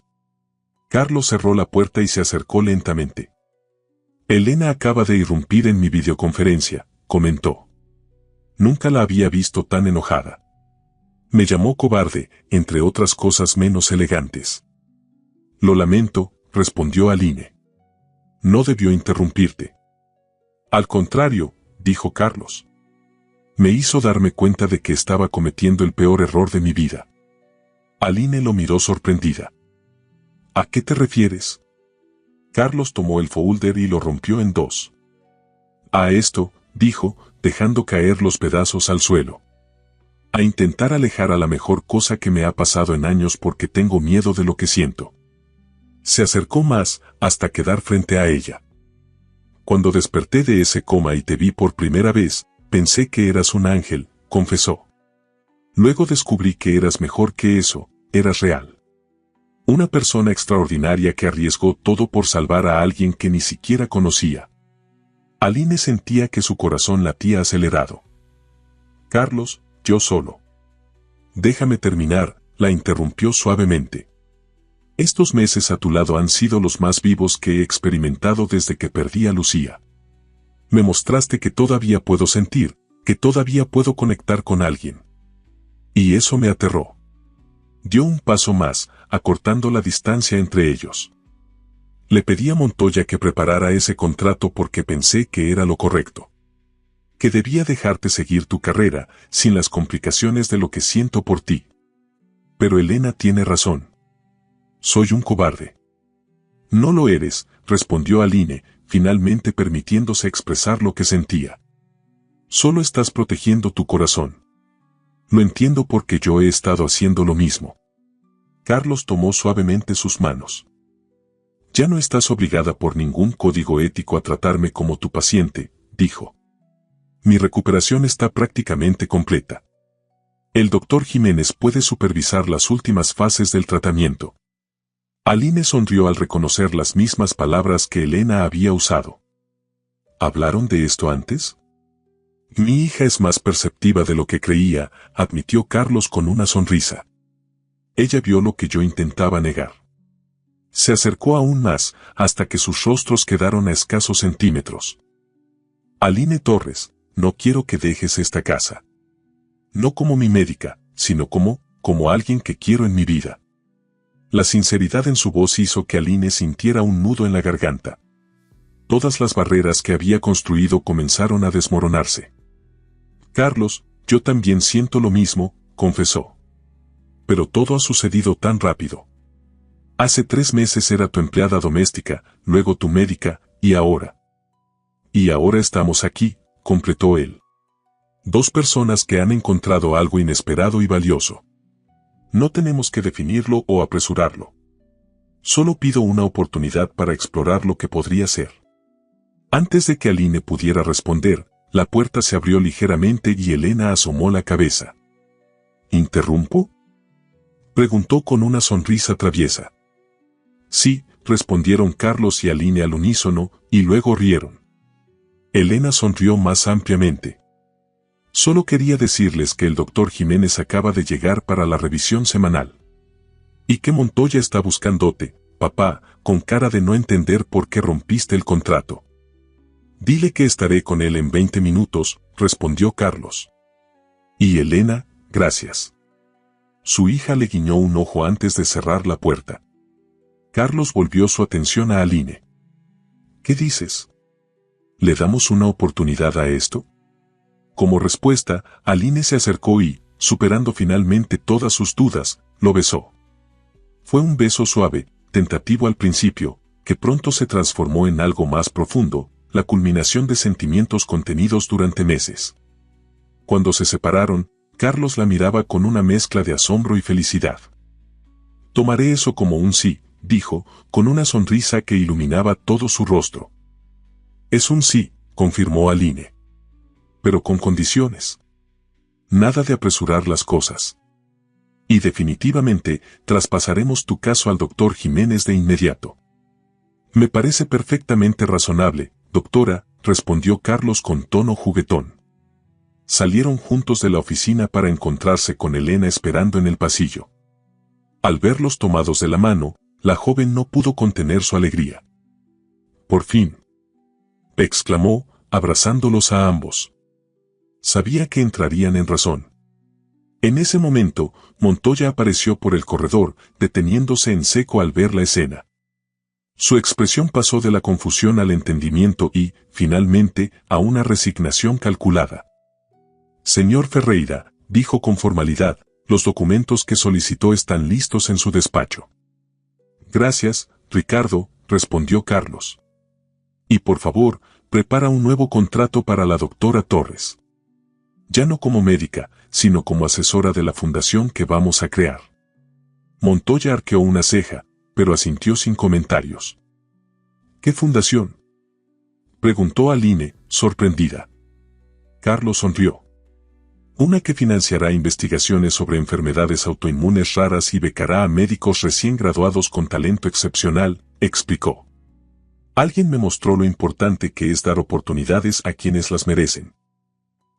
Speaker 1: Carlos cerró la puerta y se acercó lentamente. Elena acaba de irrumpir en mi videoconferencia, comentó. Nunca la había visto tan enojada. Me llamó cobarde, entre otras cosas menos elegantes. Lo lamento, respondió Aline. No debió interrumpirte. Al contrario, dijo Carlos. Me hizo darme cuenta de que estaba cometiendo el peor error de mi vida. Aline lo miró sorprendida. ¿A qué te refieres? Carlos tomó el folder y lo rompió en dos. A esto, dijo, dejando caer los pedazos al suelo. A intentar alejar a la mejor cosa que me ha pasado en años porque tengo miedo de lo que siento. Se acercó más, hasta quedar frente a ella. Cuando desperté de ese coma y te vi por primera vez, pensé que eras un ángel, confesó. Luego descubrí que eras mejor que eso, eras real. Una persona extraordinaria que arriesgó todo por salvar a alguien que ni siquiera conocía. Aline sentía que su corazón latía acelerado. Carlos, yo solo. Déjame terminar, la interrumpió suavemente. Estos meses a tu lado han sido los más vivos que he experimentado desde que perdí a Lucía. Me mostraste que todavía puedo sentir, que todavía puedo conectar con alguien. Y eso me aterró. Dio un paso más, acortando la distancia entre ellos. Le pedí a Montoya que preparara ese contrato porque pensé que era lo correcto. Que debía dejarte seguir tu carrera, sin las complicaciones de lo que siento por ti. Pero Elena tiene razón. Soy un cobarde. No lo eres, respondió Aline, finalmente permitiéndose expresar lo que sentía. Solo estás protegiendo tu corazón. Lo entiendo porque yo he estado haciendo lo mismo. Carlos tomó suavemente sus manos. Ya no estás obligada por ningún código ético a tratarme como tu paciente, dijo. Mi recuperación está prácticamente completa. El doctor Jiménez puede supervisar las últimas fases del tratamiento. Aline sonrió al reconocer las mismas palabras que Elena había usado. ¿Hablaron de esto antes? Mi hija es más perceptiva de lo que creía, admitió Carlos con una sonrisa. Ella vio lo que yo intentaba negar. Se acercó aún más, hasta que sus rostros quedaron a escasos centímetros. Aline Torres, no quiero que dejes esta casa. No como mi médica, sino como alguien que quiero en mi vida. La sinceridad en su voz hizo que Aline sintiera un nudo en la garganta. Todas las barreras que había construido comenzaron a desmoronarse. Carlos, yo también siento lo mismo, confesó. Pero todo ha sucedido tan rápido. Hace 3 meses era tu empleada doméstica, luego tu médica, y ahora. Y ahora estamos aquí, completó él. 2 personas que han encontrado algo inesperado y valioso. No tenemos que definirlo o apresurarlo. Solo pido una oportunidad para explorar lo que podría ser. Antes de que Aline pudiera responder, la puerta se abrió ligeramente y Elena asomó la cabeza. ¿Interrumpo?, preguntó con una sonrisa traviesa. Sí, respondieron Carlos y Aline al unísono, y luego rieron. Elena sonrió más ampliamente. Solo quería decirles que el doctor Jiménez acaba de llegar para la revisión semanal. Y que Montoya está buscándote, papá, con cara de no entender por qué rompiste el contrato. Dile que estaré con él en 20 minutos, respondió Carlos. Y Elena, gracias. Su hija le guiñó un ojo antes de cerrar la puerta. Carlos volvió su atención a Aline. ¿Qué dices? ¿Le damos una oportunidad a esto? Como respuesta, Aline se acercó y, superando finalmente todas sus dudas, lo besó. Fue un beso suave, tentativo al principio, que pronto se transformó en algo más profundo, la culminación de sentimientos contenidos durante meses. Cuando se separaron, Carlos la miraba con una mezcla de asombro y felicidad. Tomaré eso como un sí, dijo, con una sonrisa que iluminaba todo su rostro. Es un sí, confirmó Aline. Pero con condiciones. Nada de apresurar las cosas. Y definitivamente, traspasaremos tu caso al doctor Jiménez de inmediato. Me parece perfectamente razonable, doctora, respondió Carlos con tono juguetón. Salieron juntos de la oficina para encontrarse con Elena esperando en el pasillo. Al verlos tomados de la mano, la joven no pudo contener su alegría. Por fin, exclamó, abrazándolos a ambos. Sabía que entrarían en razón. En ese momento, Montoya apareció por el corredor, deteniéndose en seco al ver la escena. Su expresión pasó de la confusión al entendimiento y, finalmente, a una resignación calculada. Señor Ferreira, dijo con formalidad, los documentos que solicitó están listos en su despacho. Gracias, Ricardo, respondió Carlos. Y por favor, prepara un nuevo contrato para la doctora Torres. Ya no como médica, sino como asesora de la fundación que vamos a crear. Montoya arqueó una ceja, pero asintió sin comentarios. ¿Qué fundación?, preguntó Aline, sorprendida. Carlos sonrió. Una que financiará investigaciones sobre enfermedades autoinmunes raras y becará a médicos recién graduados con talento excepcional, explicó. Alguien me mostró lo importante que es dar oportunidades a quienes las merecen.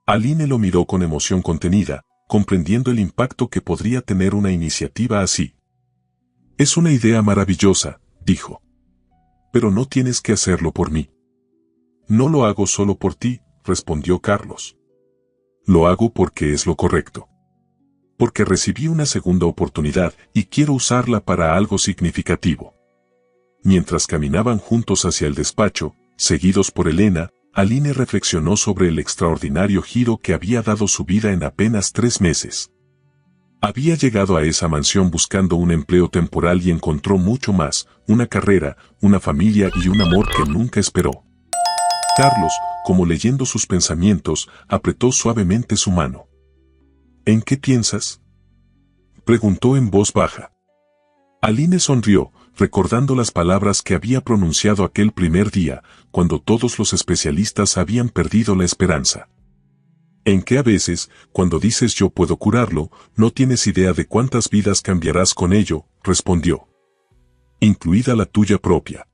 Speaker 1: Aline lo miró con emoción contenida, comprendiendo el impacto que podría tener una iniciativa así. Es una idea maravillosa, dijo. Pero no tienes que hacerlo por mí. No lo hago solo por ti, respondió Carlos. Lo hago porque es lo correcto. porque recibí una segunda oportunidad y quiero usarla para algo significativo. Mientras caminaban juntos hacia el despacho, seguidos por Elena, Aline reflexionó sobre el extraordinario giro que había dado su vida en apenas 3 meses. Había llegado a esa mansión buscando un empleo temporal y encontró mucho más, una carrera, una familia y un amor que nunca esperó. Carlos, como leyendo sus pensamientos, apretó suavemente su mano. ¿En qué piensas?, preguntó en voz baja. Aline sonrió, recordando las palabras que había pronunciado aquel primer día, cuando todos los especialistas habían perdido la esperanza. En que a veces, cuando dices yo puedo curarlo, no tienes idea de cuántas vidas cambiarás con ello, respondió. Incluida la tuya propia.